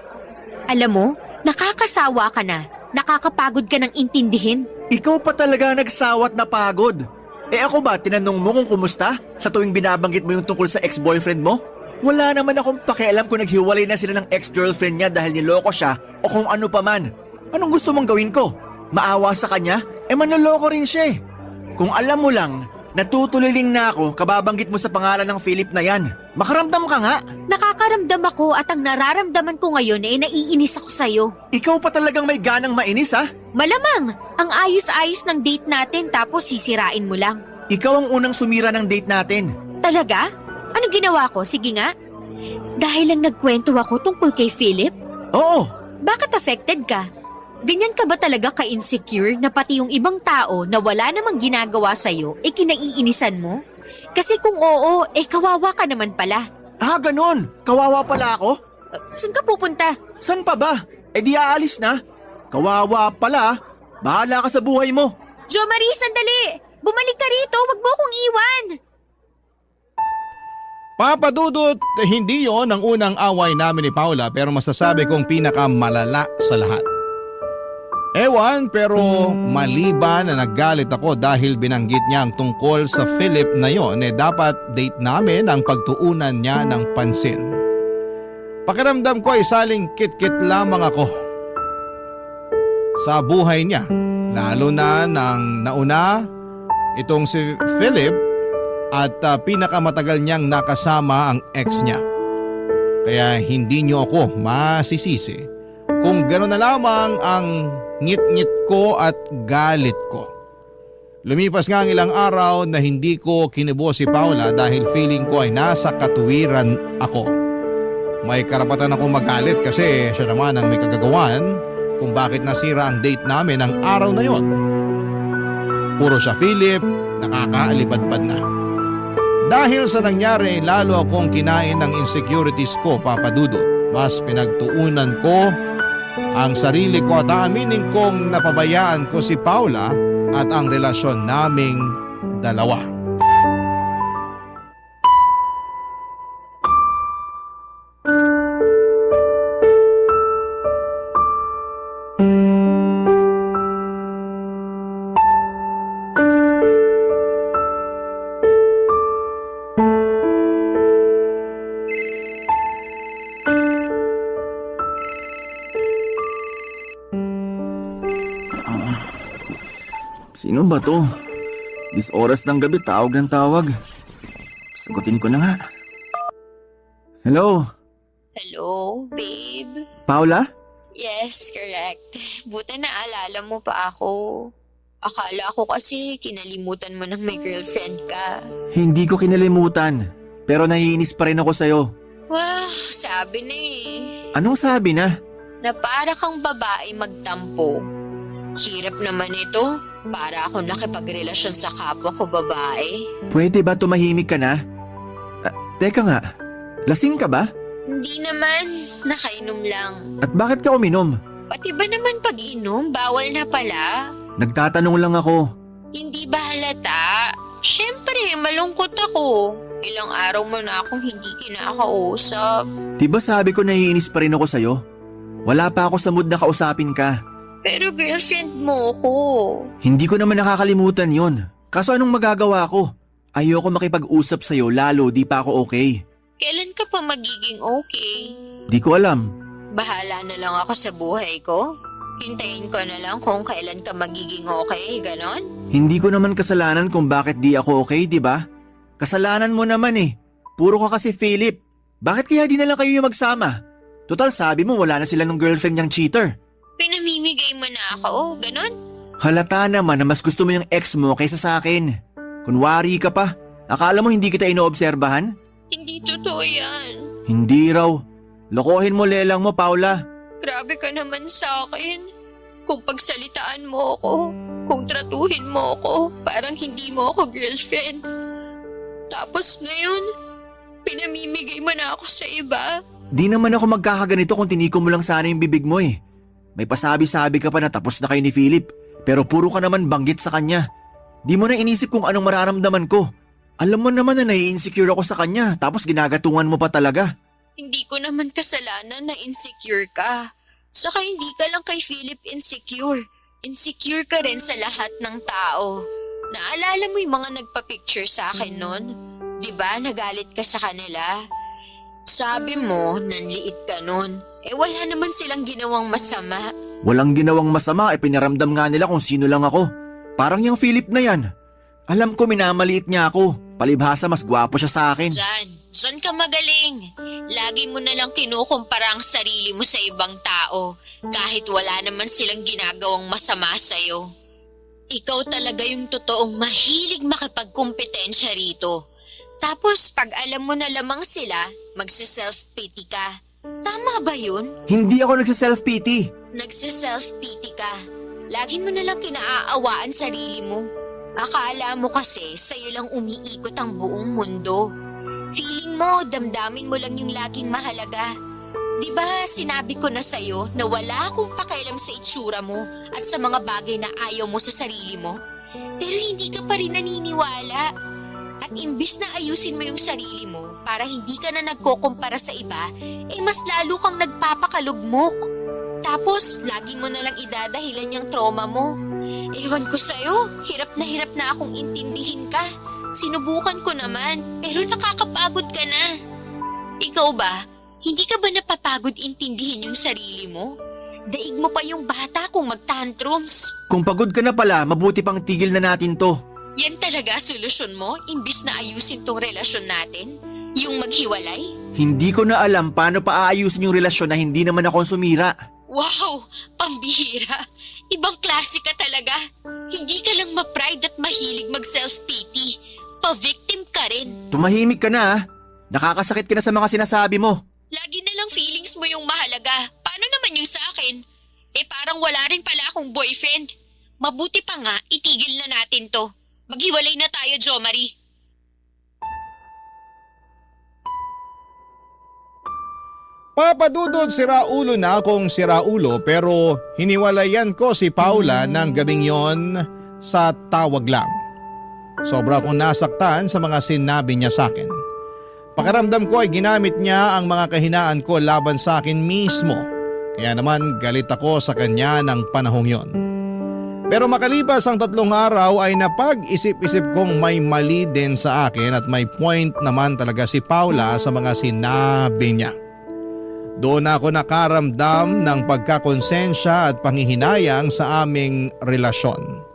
Alam mo, nakakasawa ka na. Nakakapagod ka ng intindihin. Ikaw pa talaga nagsawat na pagod. Eh ako ba, tinanong mo kung kumusta sa tuwing binabanggit mo yung tungkol sa ex-boyfriend mo? Wala naman akong pakialam kung naghiwalay na sila ng ex-girlfriend niya dahil niloko siya o kung ano pa man. Anong gusto mong gawin ko? Maawa sa kanya? Eh manloloko rin siya eh. Kung alam mo lang, natutuliling na ako kababanggit mo sa pangalan ng Philip na yan. Makaramdam ka nga. Nakakaramdam ako at ang nararamdaman ko ngayon ay naiinis ako sa'yo. Ikaw pa talagang may ganang mainis ha? Malamang, ang ayos-ayos ng date natin tapos sisirain mo lang. Ikaw ang unang sumira ng date natin. Talaga? Ano ginawa ko? Sige nga. Dahil lang nagkwento ako tungkol kay Philip? Oo. Bakit affected ka? Ganyan ka ba talaga ka-insecure na pati yung ibang tao na wala namang ginagawa sa'yo, kinaiinisan mo? Kasi kung oo, kawawa ka naman pala. Ah, ganun. Kawawa pala ako? Saan ka pupunta? San pa ba? Di aalis na. Kawawa pala. Bahala ka sa buhay mo. Jo Marie, sandali! Bumalik ka rito, wag mo akong iwan! Papa Dudut, hindi yon ang unang away namin ni Paula pero masasabi kong pinakamalala sa lahat. Ewan pero maliban na naggalit ako dahil binanggit niya ang tungkol sa Philip na yon dapat date namin ang pagtuunan niya ng pansin. Pakiramdam ko ay saling kit-kit lamang ako sa buhay niya, lalo na nang nauna itong si Philip at pinakamatagal niyang nakasama ang ex niya. Kaya hindi niyo ako masisisi kung gano'n na lamang ang ngit-ngit ko at galit ko. Lumipas nga ang ilang araw na hindi ko kinubo si Paula dahil feeling ko ay nasa katuwiran ako. May karapatan akong magalit kasi siya naman ang may kagagawan kung bakit nasira ang date namin ang araw na yon. Puro siya Philip, nakakaalibadbad na. Dahil sa nangyari, lalo akong kinain ng insecurities ko, Papa Dudut. Mas pinagtuunan ko ang sarili ko at aaminin kong napabayaan ko si Paula at ang relasyon naming dalawa. Sino ba to? This oras ng gabi, tawag ng tawag. Sagutin ko na nga. Hello? Hello, babe? Paula? Yes, correct. Buta naalala mo pa ako. Akala ko kasi kinalimutan mo nang may girlfriend ka. Hindi ko kinalimutan. Pero naiinis pa rin ako sa'yo. Wah, sabi na eh. Anong sabi na? Na para kang babae magtampo. Hirap naman ito. Para ako nakipagrelasyon sa kapwa ko babae. Pwede ba tumahimik ka na? Teka nga, lasing ka ba? Hindi naman. Nakainom lang. At bakit ka uminom? Pati ba naman pag-inom? Bawal na pala. Nagtatanong lang ako. Hindi ba halata? Siyempre, malungkot ako. Ilang araw mo na akong hindi kinakausap. Diba sabi ko naiinis pa rin ako sa'yo? Wala pa ako sa mood na kausapin ka. Pero girlfriend mo ko. Hindi ko naman nakakalimutan yon. Kaso anong magagawa ko? Ayoko makipag-usap sa'yo lalo di pa ako okay. Kailan ka pa magiging okay? Di ko alam. Bahala na lang ako sa buhay ko. Hintayin ko na lang kung kailan ka magiging okay, ganon? Hindi ko naman kasalanan kung bakit di ako okay, di ba? Kasalanan mo naman eh. Puro ka kasi Philip. Bakit kaya di na lang kayo yung magsama? Total sabi mo wala na sila ng girlfriend niyang cheater. Pinamimigay mo na ako, ganon? Halata naman na mas gusto mo yung ex mo kaysa sa akin. Kunwari ka pa. Akala mo hindi kita inoobserbahan? Hindi totoo yan. Hindi raw. Lokohin mo lelang mo, Paula. Grabe ka naman sa akin. Kung pagsalitaan mo ako, kung tratuhin mo ako, parang hindi mo ako girlfriend. Tapos ngayon, pinamimigay mo na ako sa iba. Di naman ako magkakaganito kung tiniko mo lang sana yung bibig mo eh. May pasabi-sabi ka pa na tapos na kayo ni Philip, pero puro ka naman banggit sa kanya. Di mo na inisip kung anong mararamdaman ko. Alam mo naman na nai-insecure ako sa kanya, tapos ginagatungan mo pa talaga. Hindi ko naman kasalanan na insecure ka. Saka hindi ka lang kay Philip insecure. Insecure ka rin sa lahat ng tao. Naalala mo yung mga nagpa-picture sa akin nun? Diba nagalit ka sa kanila? Sabi mo, nanliit ka nun. Wala naman silang ginawang masama. Walang ginawang masama, pinaramdam nga nila kung sino lang ako. Parang yung Philip na yan. Alam ko minamaliit niya ako. Palibhasa mas gwapo siya sa akin. Diyan ka magaling. Lagi mo na lang kinukumpara ang sarili mo sa ibang tao. Kahit wala naman silang ginagawang masama sa'yo. Ikaw talaga yung totoong mahilig makipagkumpetensya rito. Tapos pag alam mo na lamang sila, magsi-self-pity ka. Tama ba yun? Hindi ako nagsa-self-pity. Nagsi-self-pity ka. Lagi mo na lang kinaaawaan sarili mo. Akala mo kasi sa'yo lang umiikot ang buong mundo. Feeling mo, damdamin mo lang yung laging mahalaga. Diba sinabi ko na sa'yo na wala akong pakialam sa itsura mo at sa mga bagay na ayaw mo sa sarili mo? Pero hindi ka pa rin naniniwala. At imbis na ayusin mo yung sarili mo para hindi ka na nagkukumpara sa iba, mas lalo kang nagpapakalugmok. Tapos, lagi mo na lang idadahilan yung trauma mo. Ewan ko sa'yo, hirap na akong intindihin ka. Sinubukan ko naman, pero nakakapagod ka na. Ikaw ba, hindi ka ba napapagod intindihin yung sarili mo? Daig mo pa yung bata kung mag-tantrums. Kung pagod ka na pala, mabuti pang tigil na natin to. Yan talaga solusyon mo, imbis na ayusin tong relasyon natin? Yung maghiwalay? Hindi ko na alam paano pa aayusin yung relasyon na hindi naman ako sumira. Wow! Pambihira! Ibang klase ka talaga. Hindi ka lang ma-pride at mahilig mag-self-pity. Pa-victim ka rin. Tumahimik ka na ah. Nakakasakit ka na sa mga sinasabi mo. Lagi na lang feelings mo yung mahalaga. Paano naman yung sa akin? Parang wala rin pala akong boyfriend. Mabuti pa nga, itigil na natin to. Maghiwalay na tayo, Jo Marie. Papadudod siraulo na akong siraulo pero hiniwalayan ko si Paula ng gabing yon sa tawag lang. Sobra akong nasaktan sa mga sinabi niya sa akin. Pakiramdam ko ay ginamit niya ang mga kahinaan ko laban sa akin mismo. Kaya naman galit ako sa kanya ng panahong yon. Pero makalipas ang 3 araw ay napag-isip-isip kong may mali din sa akin at may point naman talaga si Paula sa mga sinabi niya. Doon ako nakaramdam ng pagkakonsensya at panghihinayang sa aming relasyon.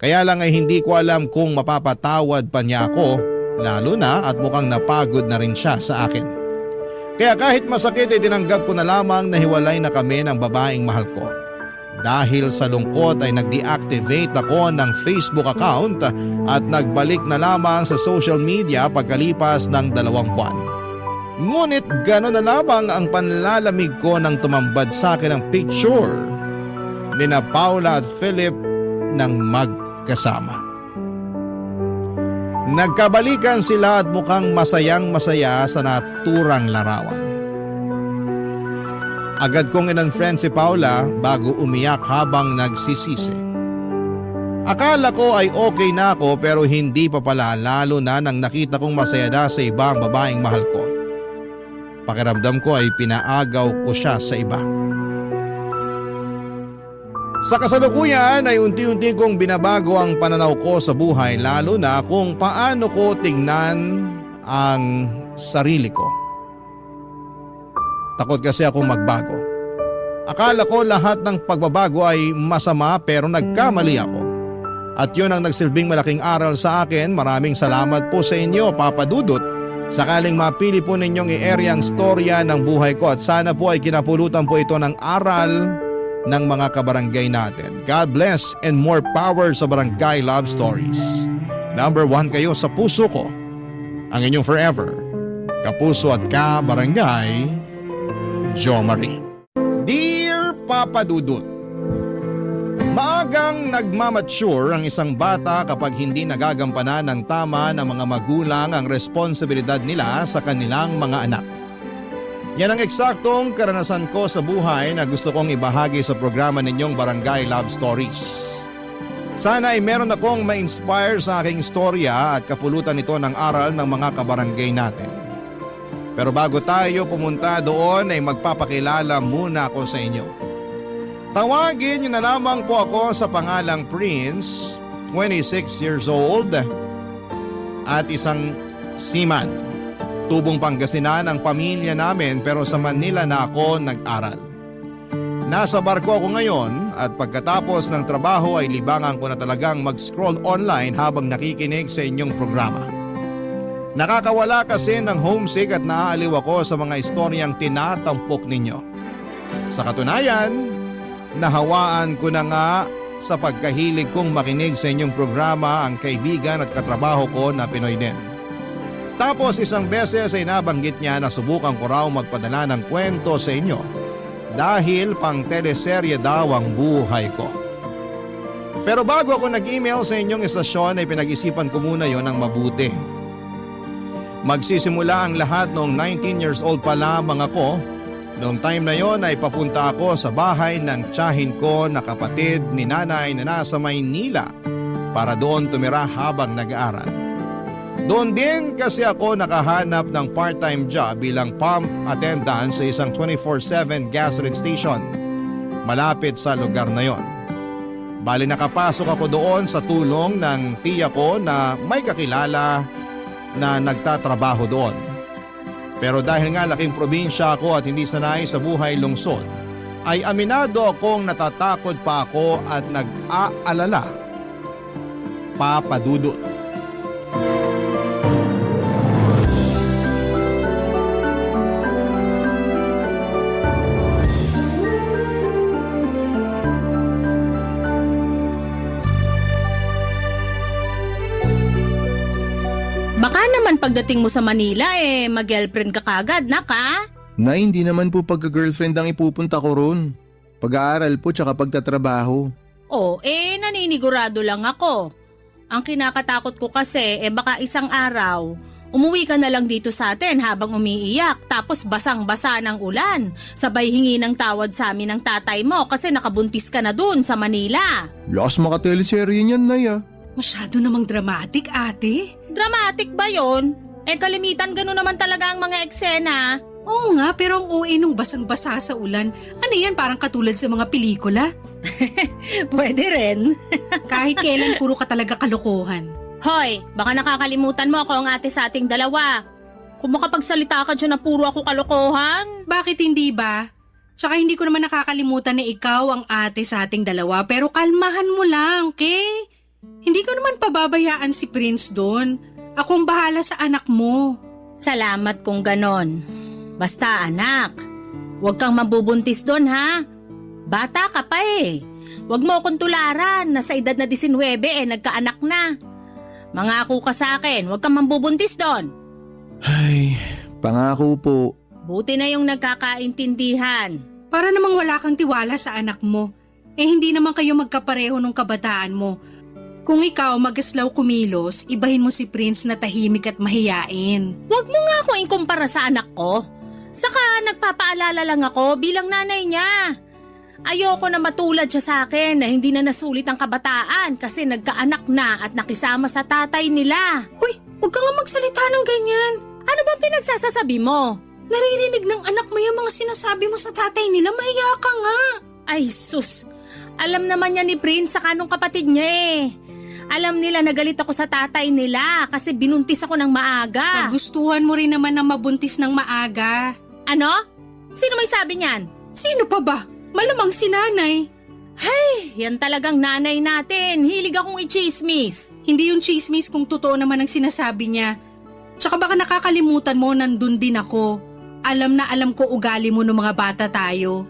Kaya lang ay hindi ko alam kung mapapatawad pa niya ako, lalo na at mukhang napagod na rin siya sa akin. Kaya kahit masakit ay tinanggap ko na lamang na hiwalay na kami ng babaeng mahal ko. Dahil sa lungkot ay nag-deactivate ako ng Facebook account at nagbalik na lamang sa social media pagkalipas ng 2 buwan. Ngunit gano'n na lamang ang panlalamig ko nang tumambad sa akin ang picture ni na Paula at Philip ng magkasama. Nagkabalikan sila at mukhang masayang-masaya sa naturang larawan. Agad kong in-unfriend si Paula bago umiyak habang nagsisisi. Akala ko ay okay na ako pero hindi pa pala, lalo na nang nakita kong masaya na sa ibang babaeng mahal ko. Pakiramdam ko ay pinaagaw ko siya sa iba. Sa kasalukuyan ay unti-unti kong binabago ang pananaw ko sa buhay, lalo na kung paano ko tingnan ang sarili ko. Takot kasi akong magbago. Akala ko lahat ng pagbabago ay masama pero nagkamali ako. At yun ang nagsilbing malaking aral sa akin. Maraming salamat po sa inyo, Papa Dudut. Sakaling mapili po ninyong i-area ang storya ng buhay ko at sana po ay kinapulutan po ito ng aral ng mga kabarangay natin. God bless and more power sa Barangay Love Stories. Number 1 kayo sa puso ko. Ang inyong forever, kapuso at kabarangay, Jo Marie. Dear Papa Dudut, maagang nagmamature ang isang bata kapag hindi nagagampanan ng tama ng mga magulang ang responsibilidad nila sa kanilang mga anak. Yan ang eksaktong karanasan ko sa buhay na gusto kong ibahagi sa programa ninyong Barangay Love Stories. Sana ay meron akong ma-inspire sa aking storya at kapulutan ito ng aral ng mga kabarangay natin. Pero bago tayo pumunta doon ay magpapakilala muna ako sa inyo. Tawagin niyo na lamang po ako sa pangalang Prince, 26 years old at isang seaman. Tubong Pangasinan ang pamilya namin pero sa Manila na ako nag-aral. Nasa barko ako ngayon at pagkatapos ng trabaho ay libangan ko na talagang mag-scroll online habang nakikinig sa inyong programa. Nakakawala kasi ng homesick at naaaliw ako sa mga istoryang tinatampok ninyo. Sa katunayan, nahawaan ko na nga sa pagkahilig kong makinig sa inyong programa ang kaibigan at katrabaho ko na Pinoy din. Tapos isang beses ay nabanggit niya na subukan ko raw magpadala ng kwento sa inyo dahil pang teleserye daw ang buhay ko. Pero bago ako nag-email sa inyong istasyon ay pinag-isipan ko muna yon ng mabuti. Magsisimula ang lahat noong 19 years old pa lamang ako. Noong time na yon ay papunta ako sa bahay ng tiyahin ko na kapatid ni nanay na nasa Maynila para doon tumira habang nag-aaral. Doon din kasi ako nakahanap ng part-time job bilang pump attendant sa isang 24/7 gasoline station malapit sa lugar na yon. Bali nakapasok ako doon sa tulong ng tiya ko na may kakilala na nagtatrabaho doon. Pero dahil nga laking probinsya ako at hindi sanay sa buhay lungsod, ay aminado akong natatakot pa ako at nag-aalala. Papa Dudut. Baka naman pagdating mo sa Manila mag-girlfriend ka kagad, naka? Na hindi naman po pagka-girlfriend ang ipupunta ko ron. Pag-aaral po tsaka pagtatrabaho. Naninigurado lang ako. Ang kinakatakot ko kasi baka isang araw, umuwi ka na lang dito sa atin habang umiiyak tapos basang-basa ng ulan. Sabay hingi ng tawad sa amin ng tatay mo kasi nakabuntis ka na dun sa Manila. Lakas makateleserye niyan, Nay. Masyado namang dramatic, ate. Dramatic ba yon? Kalimitan gano'n naman talaga ang mga eksena. Oo nga, pero ang OA nung basang-basa sa ulan, ano yan, parang katulad sa mga pelikula? Pwede rin. Kahit kailan puro ka talaga kalokohan. Hoy, baka nakakalimutan mo ako ang ate sa ating dalawa. Kung makapagsalita ka dyan na puro ako kalokohan. Bakit hindi ba? Tsaka hindi ko naman nakakalimutan na ikaw ang ate sa ating dalawa, pero kalmahan mo lang, okay? Hindi ko naman pababayaan si Prince doon. Akong bahala sa anak mo. Salamat kung ganon. Basta anak, huwag kang mabubuntis doon ha. Bata ka pa eh. Huwag mo akong tularan na sa edad na 19 nagkaanak na. Mangako ka sa akin, huwag kang mambubuntis doon. Ay, pangako po. Buti na yung nagkakaintindihan. Para namang wala kang tiwala sa anak mo. Eh hindi naman kayo magkapareho nung kabataan mo. Kung ikaw magaslaw kumilos, ibahin mo si Prince na tahimik at mahiyain. Huwag mo nga akong ikumpara sa anak ko. Saka nagpapaalala lang ako bilang nanay niya. Ayoko na matulad siya sa akin na hindi na nasulit ang kabataan kasi nagkaanak na at nakisama sa tatay nila. Hoy, huwag ka nga magsalita ng ganyan. Ano bang pinagsasasabi mo? Naririnig ng anak mo yung mga sinasabi mo sa tatay nila, mahiya ka nga. Ay sus, alam naman niya ni Prince sa kanong kapatid niya eh. Alam nila na galit ako sa tatay nila kasi binuntis ako ng maaga. Nagustuhan mo rin naman na mabuntis ng maaga. Ano? Sino may sabi niyan? Sino pa ba? Malamang si nanay. Yan talagang nanay natin. Hilig akong i-chismis. Hindi yung chismis kung totoo naman ang sinasabi niya. Tsaka baka nakakalimutan mo nandun din ako. Alam na alam ko ugali mo ng mga bata tayo.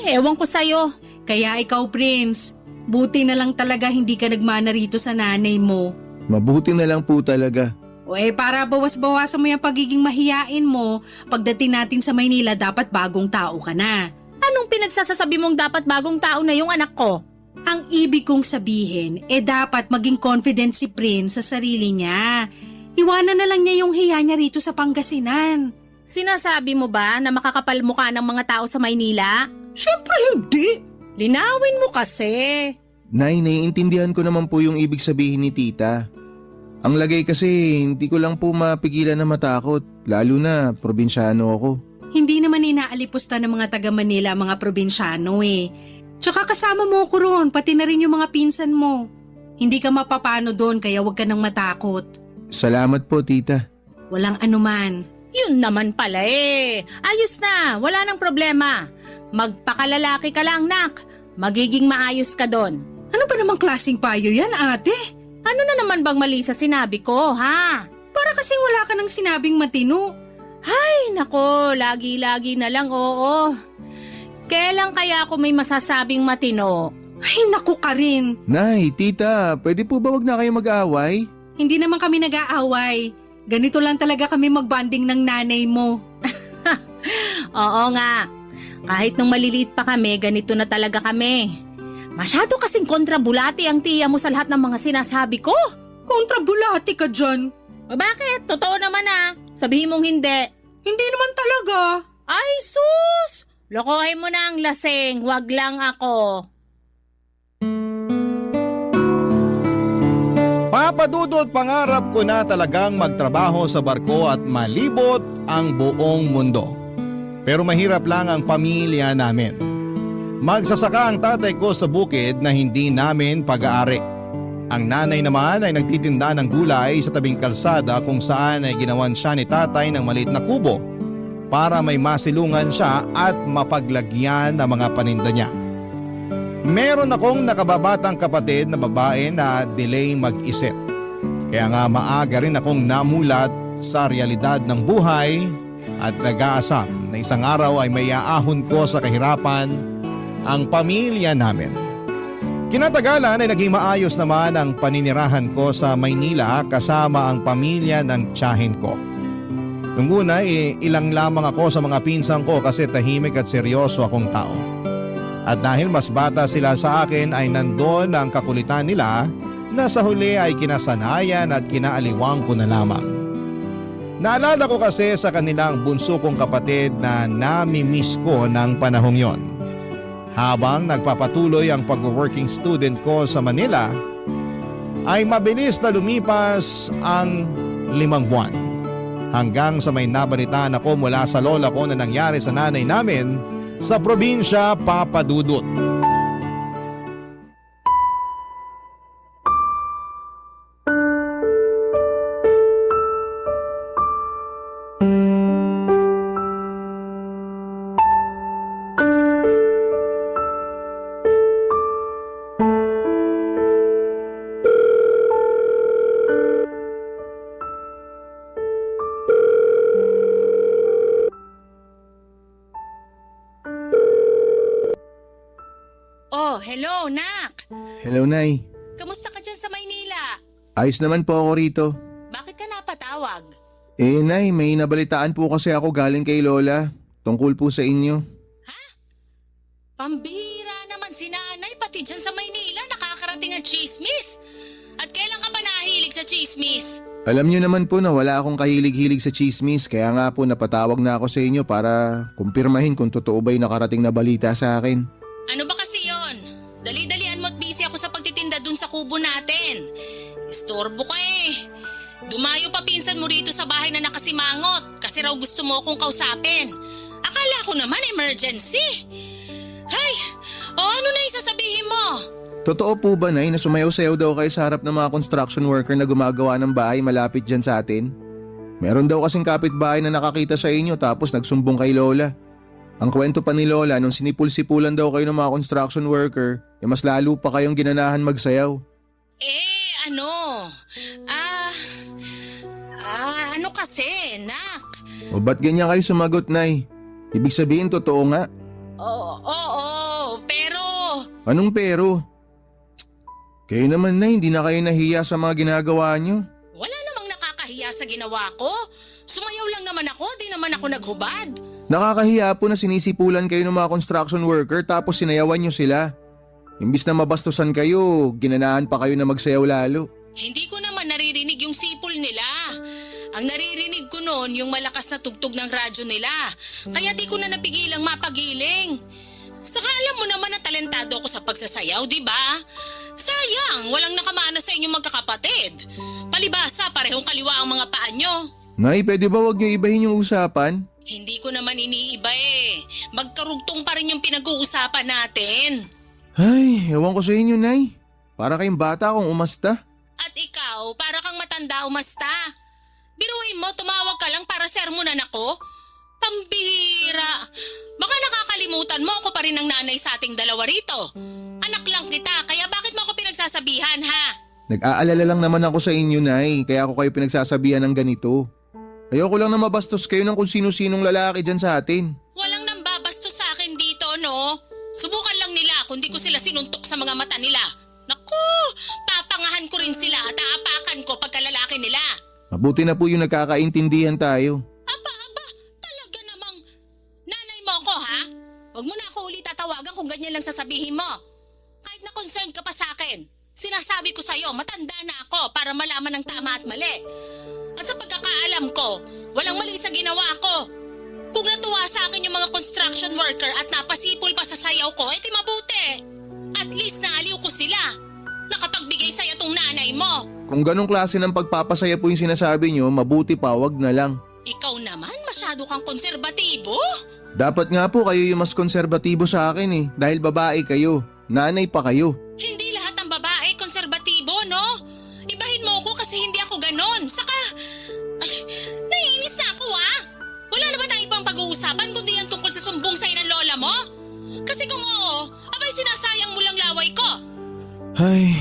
Ewan ko sa'yo. Kaya ikaw, Prince, buti na lang talaga hindi ka nagmana rito sa nanay mo. Mabuti na lang po talaga. O para bawas-bawasan mo yung pagiging mahiyain mo, pagdating natin sa Maynila dapat bagong tao ka na. Anong pinagsasasabi mong dapat bagong tao na yung anak ko? Ang ibig kong sabihin, dapat maging confident si Prince sa sarili niya. Iwanan na lang niya yung hiya niya rito sa Pangasinan. Sinasabi mo ba na makakapal mukha ng mga tao sa Maynila? Siyempre hindi. Linawin mo kasi. Nay, naiintindihan ko naman po yung ibig sabihin ni tita. Ang lagay kasi hindi ko lang po mapigilan na matakot, lalo na probinsyano ako. Hindi naman inaalipusta ng mga taga Manila ang mga probinsyano eh. Tsaka kasama mo ko ron, pati na rin yung mga pinsan mo. Hindi ka mapapano doon kaya huwag ka nang matakot. Salamat po, tita. Walang anuman. Yun naman pala eh. Ayos na, wala nang problema. Magpakalalaki ka lang, nak. Magiging maayos ka doon. Ano ba namang klaseng payo yan, ate? Ano na naman bang mali sa sinabi ko, ha? Para kasing wala ka nang sinabing matino. Ay, nako, lagi-lagi na lang, oo. Kailan kaya ako may masasabing matino? Ay, naku ka rin. Nay, tita, pwede po ba wag na kayo mag-aaway? Hindi naman kami nag-aaway. Ganito lang talaga kami magbanding ng nanay mo. Oo nga. Kahit nung maliliit pa kami, ganito na talaga kami. Masyado kasing kontrabulati ang tiya mo sa lahat ng mga sinasabi ko. Kontrabulati ka dyan. O bakit? Totoo naman ah. Sabihin mong hindi. Hindi naman talaga. Ay sus! Lokohin mo na ang lasing, wag lang ako. Papadudot, pangarap ko na talagang magtrabaho sa barko at malibot ang buong mundo. Pero mahirap lang ang pamilya namin. Magsasaka ang tatay ko sa bukid na hindi namin pag-aari. Ang nanay naman ay nagtitinda ng gulay sa tabing kalsada kung saan ay ginawan siya ni tatay ng maliit na kubo para may masilungan siya at mapaglagyan ng mga paninda niya. Meron akong nakababatang kapatid na babae na delay mag-isip. Kaya nga maaga rin akong namulat sa realidad ng buhay at nag-aasam na isang araw ay may aahon ko sa kahirapan ang pamilya namin. Kinatagalan ay naging maayos naman ang paninirahan ko sa Maynila kasama ang pamilya ng tiyahin ko. Nung una ilang lamang ako sa mga pinsan ko kasi tahimik at seryoso akong tao. At dahil mas bata sila sa akin ay nandoon ang kakulitan nila na sa huli ay kinasanayan at kinaaliwang ko na lamang. Naalala ko kasi sa kanilang bunso kong kapatid na nami-miss ko ng panahong yon. Habang nagpapatuloy ang pag-working student ko sa Manila, ay mabilis na lumipas ang 5 buwan. Hanggang sa may nabalitaan ako mula sa lola ko na nangyari sa nanay namin sa probinsya Papadudut. hello, Nak. Hello, Nay. Kamusta ka dyan sa Maynila? Ayos naman po ako rito. Bakit ka napatawag? Nay, may nabalitaan po kasi ako galing kay Lola. Tungkol po sa inyo. Pambihira naman si nanay, pati dyan sa Maynila nakakarating ang chismis. At kailan ka ba nahilig sa chismis? Alam niyo naman po na wala akong kahilig-hilig sa chismis, kaya nga po napatawag na ako sa inyo para kumpirmahin kung totoo ba'y nakarating na balita sa akin. Ano ba kasi yon? Dali-dalian mo at busy ako sa pagtitinda dun sa kubo natin. Istorbo ka eh. Dumayo pa pinsan mo rito sa bahay na nakasimangot kasi raw gusto mo akong kausapin. Akala ko naman emergency. Hay, ano na yung sasabihin mo? Totoo po ba, Nay, na sumayaw-sayaw daw kayo sa harap ng mga construction worker na gumagawa ng bahay malapit dyan sa atin? Meron daw kasing kapitbahay na nakakita sa inyo tapos nagsumbong kay Lola. Ang kwento pa ni Lola, nung sinipul-sipulan daw kayo ng mga construction worker, mas lalo pa kayong ginanahan magsayaw. Ano kasi, Nak? O ba't ganyan kayo sumagot, Nay? Ibig sabihin totoo nga. Oo, pero... Anong pero? Kayo naman, Nay, hindi na kayo nahiya sa mga ginagawa nyo. Wala namang nakakahiya sa ginawa ko. Sumayaw lang naman ako, di naman ako naghubad. Nakakahiya po na sinisipulan kayo ng mga construction worker tapos sinayawan nyo sila. Imbis na mabastusan kayo, ginanahan pa kayo na magsayaw lalo. Hindi ko naman naririnig yung sipol nila. Ang naririnig ko noon yung malakas na tugtog ng radyo nila. Kaya di ko na napigilang mapagiling. Saka alam mo naman na talentado ako sa pagsasayaw, di ba? Sayang, walang nakamana sa inyong magkakapatid. Palibasa, parehong kaliwa ang mga paa nyo. Nay, pwede ba wag nyo ibahin yung usapan? Hindi ko naman iniiba eh. Magkarugtong pa rin yung pinag-uusapan natin. Ay, ewan ko sa inyo, Nay. Para kayong bata akong umasta. At ikaw, para kang matanda umasta. Biruin mo, tumawag ka lang para sermonan ako? Pambihira. Baka nakakalimutan mo ako pa rin ang nanay sa ating dalawa rito. Anak lang kita, kaya bakit mo ako pinagsasabihan, ha? Nag-aalala lang naman ako sa inyo, Nay, kaya ako kayo pinagsasabihan ng ganito. Ayoko lang na mabastos kayo ng kung sino-sinong lalaki dyan sa atin. Walang nambabastos sa akin dito, no? Subukan lang nila kung di ko sila sinuntok sa mga mata nila. Naku, papangahan ko rin sila at aapakan ko pagkalalaki nila. Mabuti na po yung nagkakaintindihan tayo. Aba, talaga namang nanay mo ako, ha? Huwag mo na ako ulit tatawagan kung ganyan lang sasabihin mo. Kahit na concerned ka pa sa akin, sinasabi ko sa'yo, matanda na ako para malaman ang tama at mali. At sa pagkakaalam ko, walang mali sa ginawa ko. Kung natuwa sa akin yung mga construction worker at napasipol pa sa sayaw ko, edi mabuti. At least naaliw ko sila. Nakapagbigay saya tong nanay mo. Kung ganong klase ng pagpapasaya po yung sinasabi nyo, mabuti pa wag na lang. Ikaw naman, masyado kang konserbatibo. Dapat nga po kayo yung mas konserbatibo sa akin eh, dahil babae kayo, nanay pa kayo. Hindi lahat ng babae konserbatibo, no? Ibahin mo ako kasi hindi ako ganon. Saka, naiinis na ako, ha? Wala na ba tayong ibang pag-uusapan kundi yan tungkol sa sumbong sa'yo ng lola mo? Kasi kung oo, abay sinasayang mo lang laway ko. Ay,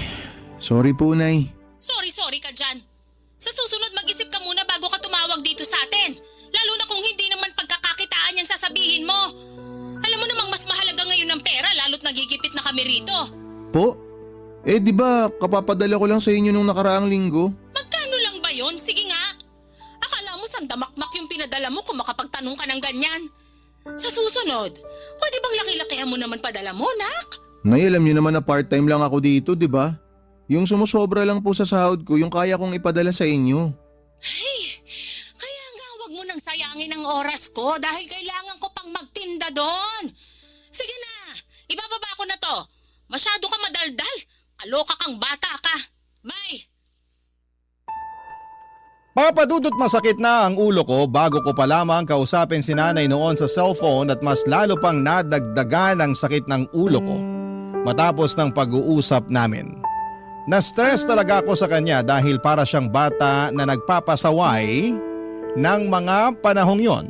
sorry po, Nay. Sorry ka dyan. Sa susunod mag-isip ka muna bago ka tumawag dito sa atin. Lalo na kung hindi naman pagkakakitaan yung sasabihin mo. Alam mo namang mas mahalaga ngayon ng pera lalo't nagigipit na kami rito. Po? Di ba kapapadala ko lang sa inyo nung nakaraang linggo? Magkano lang ba yun? Sige nga. Akala mo sandamakmak yung pinadala mo kung makapagtanong ka ng ganyan. Sa susunod, pwede bang laki-lakihan mo naman padala mo, Nak? Nay, alam niyo naman na part-time lang ako dito, di ba? Yung sumusobra lang po sa sahod ko, yung kaya kong ipadala sa inyo. Ay, kaya nga wag mo nang sayangin ang oras ko dahil kailangan ko pang magtinda doon. Sige na, ibababa ko na to. Masyado ka madaldal. Kaloka kang bata ka. Bye! Papadudot masakit na ang ulo ko bago ko pa lamang kausapin si nanay noon sa cellphone at mas lalo pang nadagdagan ang sakit ng ulo ko matapos ng pag-uusap namin. Na-stress talaga ako sa kanya dahil para siyang bata na nagpapasaway ng mga panahong yon.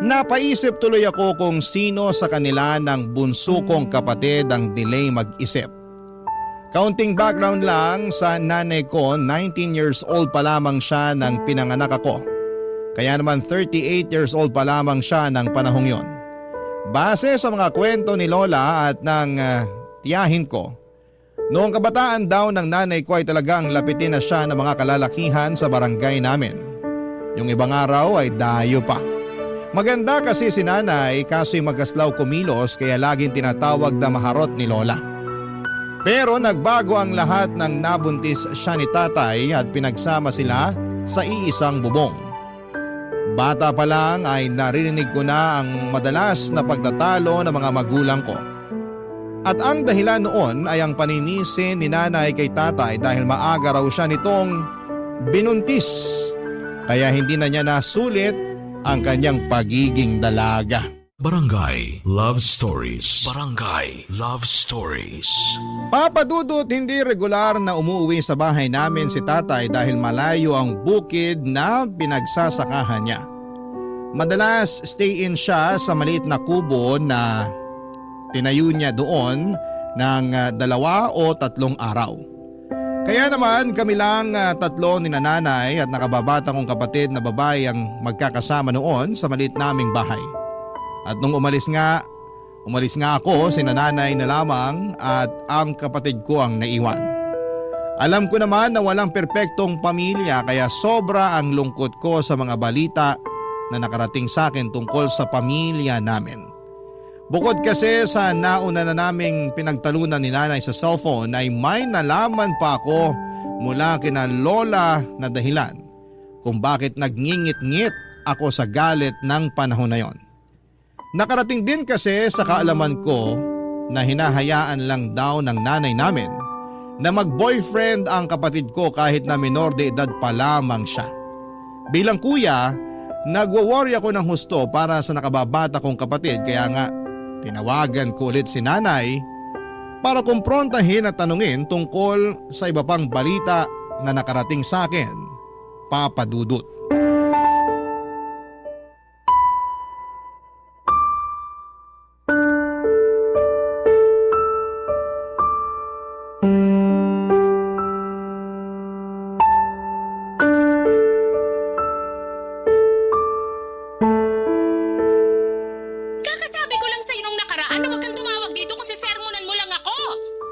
Napaisip tuloy ako kung sino sa kanila ng bunso kong kapatid ang delay mag-isip. Kaunting background lang sa nanay ko, 19 years old pa lamang siya nang pinanganak ako. Kaya naman 38 years old pa lamang siya ng panahong yon. Base sa mga kwento ni Lola at ng tiyahin ko. Noong kabataan daw ng nanay ko ay talagang lapitin na siya ng mga kalalakihan sa barangay namin. Yung ibang araw ay dayo pa. Maganda kasi si nanay kaso'y magaslaw kumilos kaya laging tinatawag na maharot ni lola. Pero nagbago ang lahat nang nabuntis siya ni tatay at pinagsama sila sa iisang bubong. Bata pa lang ay naririnig ko na ang madalas na pagtatalo ng mga magulang ko. At ang dahilan noon ay ang paninisi ni nanay kay tatay dahil maaga raw siya nitong binuntis. Kaya hindi na niya nasulit ang kanyang pagiging dalaga. Barangay Love Stories. Barangay Love Stories. Papa Dudut, hindi regular na umuwi sa bahay namin si tatay dahil malayo ang bukid na pinagsasakahan niya. Madalas stay-in siya sa maliit na kubo na tinayo niya doon ng 2 o 3 araw. Kaya naman kami lang 3 ni nanay at nakababata kong kapatid na babae ang magkakasama noon sa maliit naming bahay. At nung umalis nga ako, si nanay na lamang at ang kapatid ko ang naiwan. Alam ko naman na walang perpektong pamilya kaya sobra ang lungkot ko sa mga balita na nakarating sa akin tungkol sa pamilya namin. Bukod kasi sa nauna na naming pinagtalunan ni nanay sa cellphone ay may nalaman pa ako mula kina lola na dahilan kung bakit nagngingit-ngit ako sa galit ng panahon na yon. Nakarating din kasi sa kaalaman ko na hinahayaan lang daw ng nanay namin na mag-boyfriend ang kapatid ko kahit na minor de edad pa lamang siya. Bilang kuya, nagwo-worry ako ng husto para sa nakababata kong kapatid kaya nga tinawagan ko ulit si nanay para kumprontahin at tanungin tungkol sa iba pang balita na nakarating sa akin, Papa Dudut.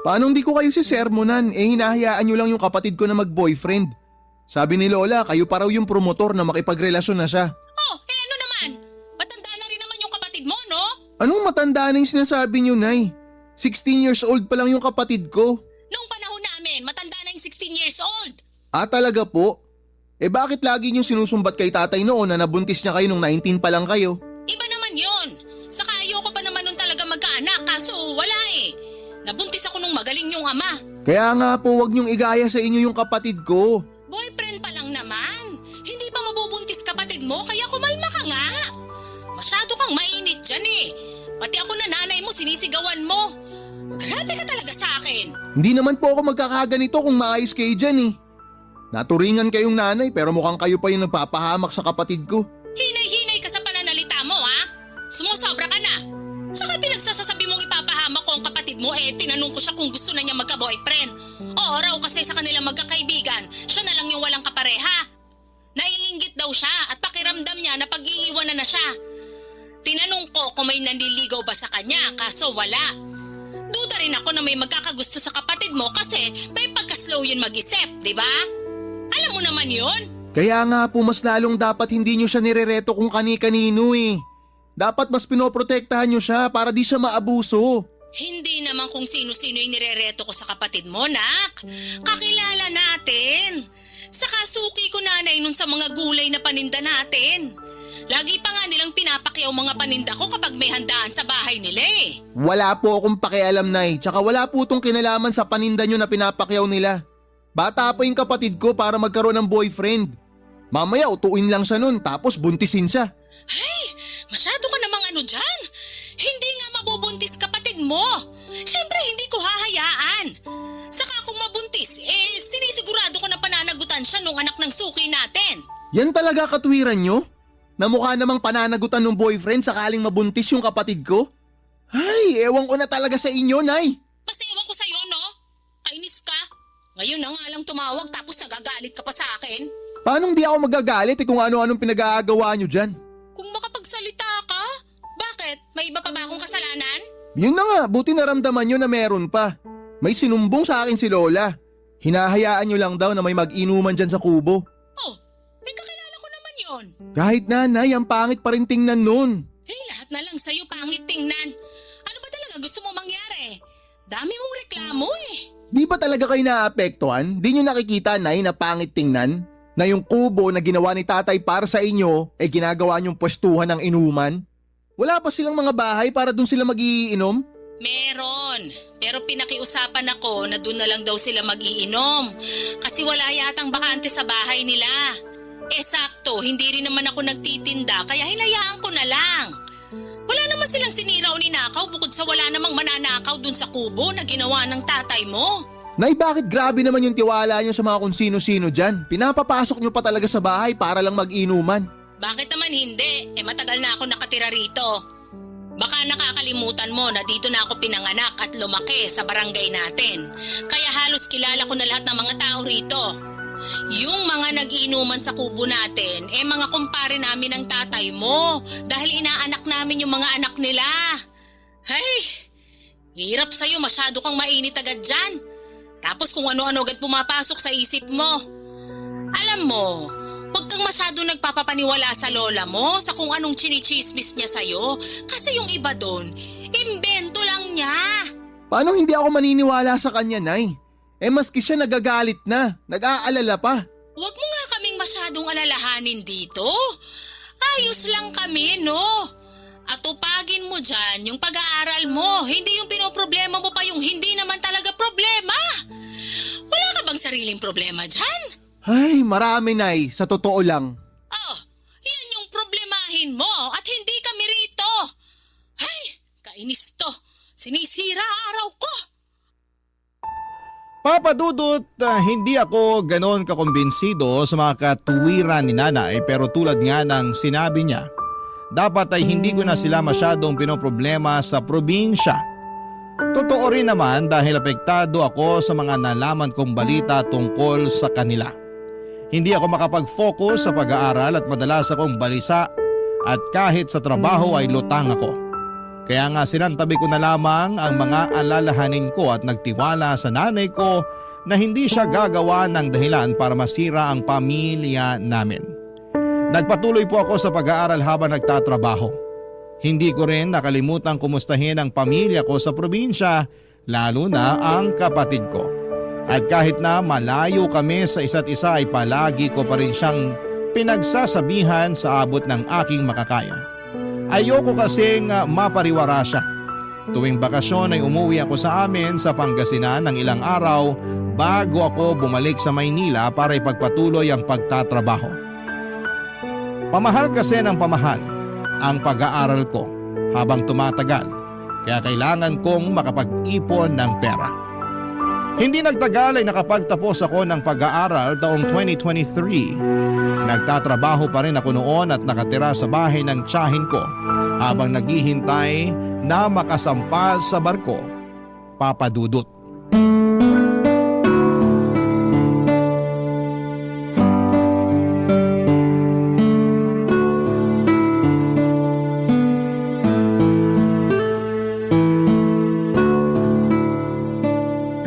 Paano hindi ko kayo sisermonan? Hinahayaan nyo lang yung kapatid ko na mag-boyfriend. Sabi ni Lola, kayo pa raw yung promotor na makipagrelasyon na siya. Oh, ano naman? Matanda na rin naman yung kapatid mo, no? Anong matanda na yung sinasabi nyo, Nay? 16 years old pa lang yung kapatid ko. Noong panahon namin, matanda na yung 16 years old. Ah, talaga po? Bakit lagi nyo sinusumbat kay tatay noon na nabuntis niya kayo nung 19 pa lang kayo? Iba naman yon. Saka ayoko pa naman nun talaga magkaanak, kaso wala eh. Nabuntis ako nung magaling yung ama. Kaya nga po, wag nyong igaya sa inyo yung kapatid ko. Boyfriend pa lang naman. Hindi pa mabubuntis kapatid mo kaya kumalma ka nga. Masyado kang mainit dyan eh. Pati ako na nanay mo sinisigawan mo. Grabe ka talaga sa akin. Hindi naman po ako magkakaganito kung maayos kayo dyan eh. Naturingan kayong nanay pero mukhang kayo pa yung nagpapahamak sa kapatid ko. Hinay-hinay ka sa pananalita mo ha. Sumusobra ka na. Saka pinagsasasabi mong ipapahamak ko ang kapatid mo tinanong ko siya kung gusto na niya magka-boyfriend. Oo raw kasi sa kanila magkakaibigan, siya na lang yung walang kapareha. Naiinggit daw siya at pakiramdam niya na pag-iiwanan na siya. Tinanong ko kung may nanliligaw ba sa kanya kaso wala. Duda rin ako na may magkakagusto sa kapatid mo kasi may pagka-slow yun mag-isip, di ba? Alam mo naman yun. Kaya nga po mas lalong dapat hindi nyo siya nirereto kung kani-kanino eh. Dapat mas pinoprotektahan nyo siya para di siya maabuso. Hindi naman kung sino-sino yung nirereto ko sa kapatid mo, nak. Kakilala natin. Saka suki ko nanay nun sa mga gulay na paninda natin. Lagi pa nga nilang pinapakyaw mga paninda ko kapag may handaan sa bahay nila eh. Wala po akong pakialam, Nay. Tsaka wala po itong kinalaman sa paninda nyo na pinapakyaw nila. Bata pa yung kapatid ko para magkaroon ng boyfriend. Mamaya utuin lang siya nun tapos buntisin siya. Ay, masyado ka namang ano dyan. Hindi nga mabubuntis kapatid mo. Siyempre hindi ko hahayaan. Saka kung mabuntis, sinisigurado ko na pananagutan siya nung anak ng suki natin. Yan talaga katwiran nyo? Na mukha namang pananagutan ng boyfriend sakaling mabuntis yung kapatid ko? Ay, ewan ko na talaga sa inyo, Nay. Basta ewan ko sa'yo, no? Kainis ka. Ngayon na nga lang tumawag tapos nagagalit ka pa sa akin. Paano di ako magagalit kung ano-anong pinag-aagawa nyo dyan? Kung makapagsalita ka, bakit? May iba pa ba akong kasalanan? Yun na nga, buti naramdaman nyo na meron pa. May sinumbong sa akin si Lola. Hinahayaan nyo lang daw na may mag-inuman dyan sa kubo. Oh, may kakilala ko naman yon. Kahit nanay, ang pangit pa rin tingnan nun. Lahat na lang sa'yo pangit tingnan. Ano ba talaga gusto mo mangyari? Dami mong reklamo eh. Di ba talaga kayo naapektuhan? Di nyo nakikita, nay, na pangit tingnan? Na yung kubo na ginawa ni tatay para sa inyo, ginagawa nyong pwestuhan ng inuman? Wala pa silang mga bahay para dun sila mag-iinom? Meron. Pero pinakiusapan ako na doon na lang daw sila mag-iinom. Kasi wala yatang bakante sa bahay nila. Sakto, hindi rin naman ako nagtitinda kaya hinayaan ko na lang. Wala naman silang sinira o ninakaw bukod sa wala namang mananakaw dun sa kubo na ginawa ng tatay mo. Nay, bakit grabe naman yung tiwala nyo sa mga kung sino-sino dyan? Pinapapasok nyo pa talaga sa bahay para lang mag-inuman. Bakit naman hindi? Matagal na ako nakatira rito. Baka nakakalimutan mo na dito na ako pinanganak at lumaki sa barangay natin. Kaya halos kilala ko na lahat ng mga tao rito. Yung mga nag-iinuman sa kubo natin, mga kumpare namin ng tatay mo dahil inaanak namin yung mga anak nila. Hey, hirap sa'yo, masyado kang mainit agad dyan. Tapos kung ano-ano agad pumapasok sa isip mo. Alam mo, huwag kang masyado nagpapapaniwala sa lola mo sa kung anong chinichismis niya sa'yo kasi yung iba doon, imbento lang niya. Paano hindi ako maniniwala sa kanya, Nay? Maski siya nagagalit na, nag-aalala pa. Huwag mo nga kaming masyadong alalahanin dito. Ayos lang kami, no? At tupagin mo dyan yung pag-aaral mo, hindi yung pinoproblema mo pa yung hindi naman talaga problema. Wala ka bang sariling problema dyan? Ay, marami, Nay, sa totoo lang. Oh, yan yung problemahin mo at hindi kami rito. Ay, kainis to. Sinisira araw ko. Papa Dudut, hindi ako ganon kakumbinsido sa mga katuwiran ni nanay pero tulad nga ng sinabi niya, dapat ay hindi ko na sila masyadong pinoproblema sa probinsya. Totoo rin naman dahil apektado ako sa mga nalaman kong balita tungkol sa kanila. Hindi ako makapag-focus sa pag-aaral at madalas akong balisa at kahit sa trabaho ay lutang ako. Kaya nga sinantabi ko na lamang ang mga alalahanin ko at nagtiwala sa nanay ko na hindi siya gagawa ng dahilan para masira ang pamilya namin. Nagpatuloy po ako sa pag-aaral habang nagtatrabaho. Hindi ko rin nakalimutan kumustahin ang pamilya ko sa probinsya, lalo na ang kapatid ko. At kahit na malayo kami sa isa't isa ay palagi ko pa rin siyang pinagsasabihan sa abot ng aking makakaya. Ayoko kasing mapariwara siya. Tuwing bakasyon ay umuwi ako sa amin sa Pangasinan ng ilang araw bago ako bumalik sa Maynila para ipagpatuloy ang pagtatrabaho. Pamahal kasi ng pamahal ang pag-aaral ko habang tumatagal kaya kailangan kong makapag-ipon ng pera. Hindi nagtagal ay nakapagtapos ako ng pag-aaral taong 2023. Nagtatrabaho pa rin ako noon at nakatira sa bahay ng tiyahin ko habang naghihintay na makasampas sa barko, Papa Dudut.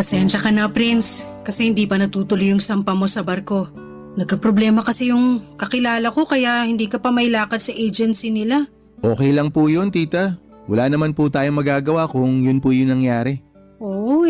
Pasensya ka na, Prince, kasi hindi pa natutuloy yung sampa mo sa barko. Nagkaproblema kasi yung kakilala ko kaya hindi ka pa may lakad sa agency nila. Okay lang po yun, tita. Wala naman po tayong magagawa kung yun po yung nangyari. Oo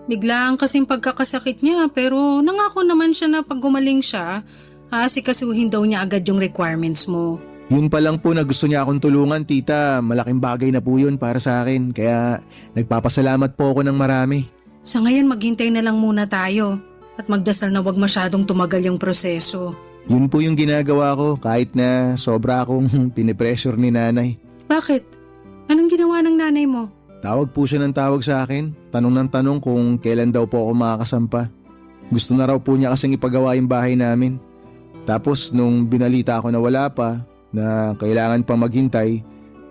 biglaan kasing pagkakasakit niya pero nangako naman siya na pag gumaling siya, aasikasuhin daw niya agad yung requirements mo. Yun pa lang po na gusto niya akong tulungan, tita. Malaking bagay na po yun para sa akin. Kaya nagpapasalamat po ako ng marami. Sa ngayon maghintay na lang muna tayo at magdasal na wag masyadong tumagal yung proseso. Yun po yung ginagawa ko kahit na sobra akong pinipressure ni nanay. Bakit? Anong ginawa ng nanay mo? Tawag po siya ng tawag sa akin. Tanong ng tanong kung kailan daw po ako makakasampa. Gusto na raw po niya kasing ipagawa yung bahay namin. Tapos nung binalita ako na wala pa, na kailangan pang maghintay,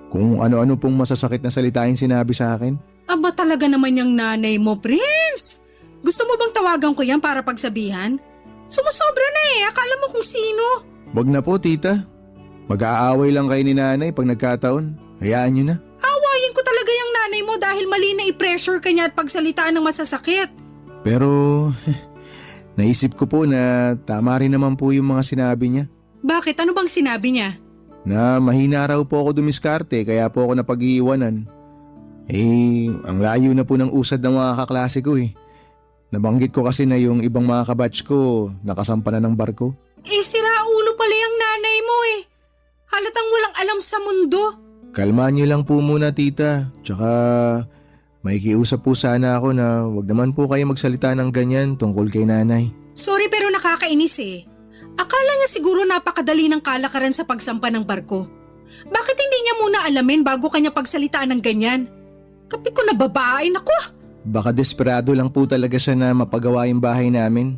kung ano-ano pong masasakit na salita yung sinabi sa akin. Aba talaga naman yung nanay mo, Prince! Gusto mo bang tawagan ko yan para pagsabihan? Sumusobra na akala mo kung sino. Wag na po, tita. Mag-aaway lang kayo ni nanay pag nagkataon. Hayaan nyo na. Awayin ko talaga yung nanay mo mo dahil mali na i-pressure ka niya at pagsalitaan ng masasakit. Pero naisip ko po na tama rin naman po yung mga sinabi niya. Bakit? Ano bang sinabi niya? Na mahina raw po ako dumiskarte kaya po ako napag-iiwanan. Ang layo na po ng usad ng mga kaklase ko eh. Nabanggit ko kasi na yung ibang mga kabatch ko nakasampa na ng barko. Sira ulo pala yung nanay mo eh. Halatang walang alam sa mundo. Kalmahan niyo lang po muna tita. Tsaka may kiusap po sana ako na wag naman po kayo magsalita ng ganyan tungkol kay nanay. Sorry pero nakakainis eh. Akala niya siguro napakadali ng kalakaran sa pagsampa ng barko. Bakit hindi niya muna alamin bago kanya pagsalitaan ng ganyan? Kapi ko na babae, nako. Baka desperado lang po talaga siya na mapagawa yung bahay namin.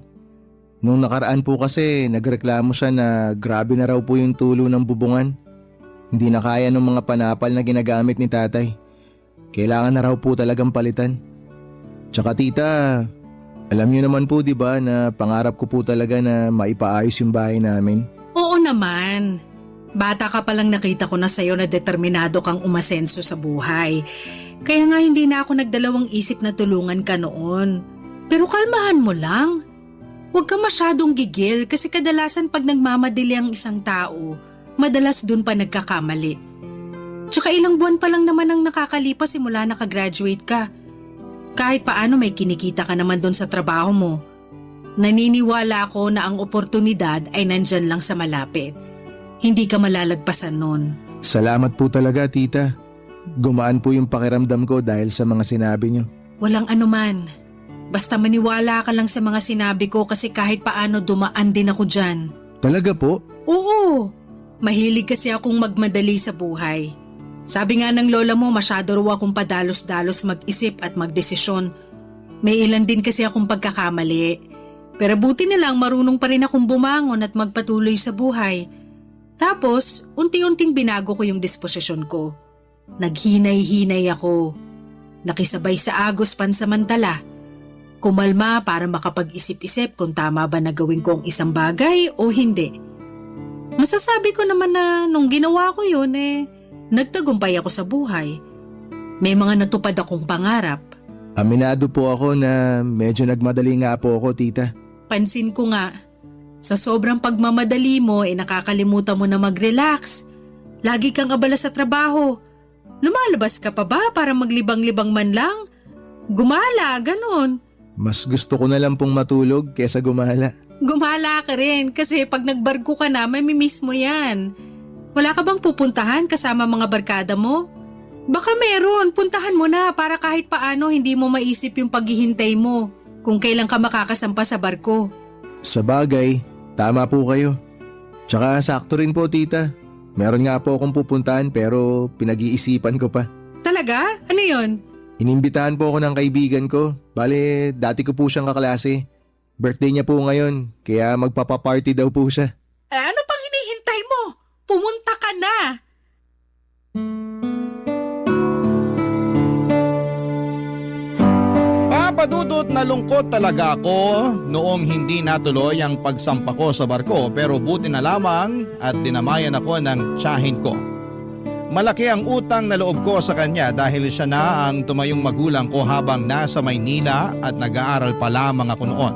Nung nakaraan po kasi nagreklamo siya na grabe na raw po yung tulo ng bubungan. Hindi na kaya ng mga panapal na ginagamit ni tatay. Kailangan na raw po talagang palitan. Tsaka tita, alam niyo naman po 'di ba na pangarap ko po talaga na maipaayos yung bahay namin. Oo naman. Bata ka palang nakita ko na sa'yo na determinado kang umasenso sa buhay. Kaya nga hindi na ako nagdalawang isip na tulungan ka noon. Pero kalmahan mo lang. Huwag ka masyadong gigil kasi kadalasan pag nagmamadali ang isang tao, madalas dun pa nagkakamali. Tsaka ilang buwan pa lang naman ang nakakalipas simula nakagraduate ka. Kahit paano may kinikita ka naman dun sa trabaho mo. Naniniwala ako na ang oportunidad ay nandyan lang sa malapit. Hindi ka malalagpasan nun. Salamat po talaga tita. Gumaan po yung pakiramdam ko dahil sa mga sinabi niyo. Walang anuman. Basta maniwala ka lang sa mga sinabi ko kasi kahit paano dumaan din ako dyan. Talaga po? Oo. Mahilig kasi akong magmadali sa buhay. Sabi nga ng lola mo masyado raw akong padalos-dalos mag-isip at magdesisyon. May ilan din kasi akong pagkakamali. Pero buti na lang marunong pa rin akong bumangon at magpatuloy sa buhay. Tapos, unti-unting binago ko yung disposisyon ko. Naghinay-hinay ako. Nakisabay sa agos pansamantala. Kumalma para makapag-isip-isip kung tama ba na gawin ko ang isang bagay o hindi. Masasabi ko naman na nung ginawa ko yun nagtagumpay ako sa buhay. May mga natupad akong pangarap. Aminado po ako na medyo nagmadali nga po ako tita. Pansin ko nga, sa sobrang pagmamadali mo nakakalimutan mo na mag-relax. Lagi kang abala sa trabaho. Lumalabas ka pa ba para maglibang-libang man lang? Gumala, ganon. Mas gusto ko na lang pong matulog kesa gumala. Gumala ka rin kasi pag nagbarko ka na, may miss mo yan. Wala ka bang pupuntahan kasama mga barkada mo? Baka meron, puntahan mo na para kahit paano hindi mo maisip yung paghihintay mo kung kailan ka makakasampa sa barko. Sa bagay, tama po kayo. Tsaka sakto rin po tita. Meron nga po akong pupuntahan pero pinag-iisipan ko pa. Talaga? Ano yon? Inimbitahan po ako ng kaibigan ko. Bale, dati ko po siyang kaklase. Birthday niya po ngayon, kaya magpapaparty daw po siya. Ano pang hinihintay mo? Pumunta ka na! Papadudot na lungkot talaga ako noong hindi natuloy ang pagsampa ko sa barko pero buti na lamang at dinamayan ako ng tiyahin ko. Malaki ang utang na loob ko sa kanya dahil siya na ang tumayong magulang ko habang nasa Maynila at nag-aaral pa lamang ako noon.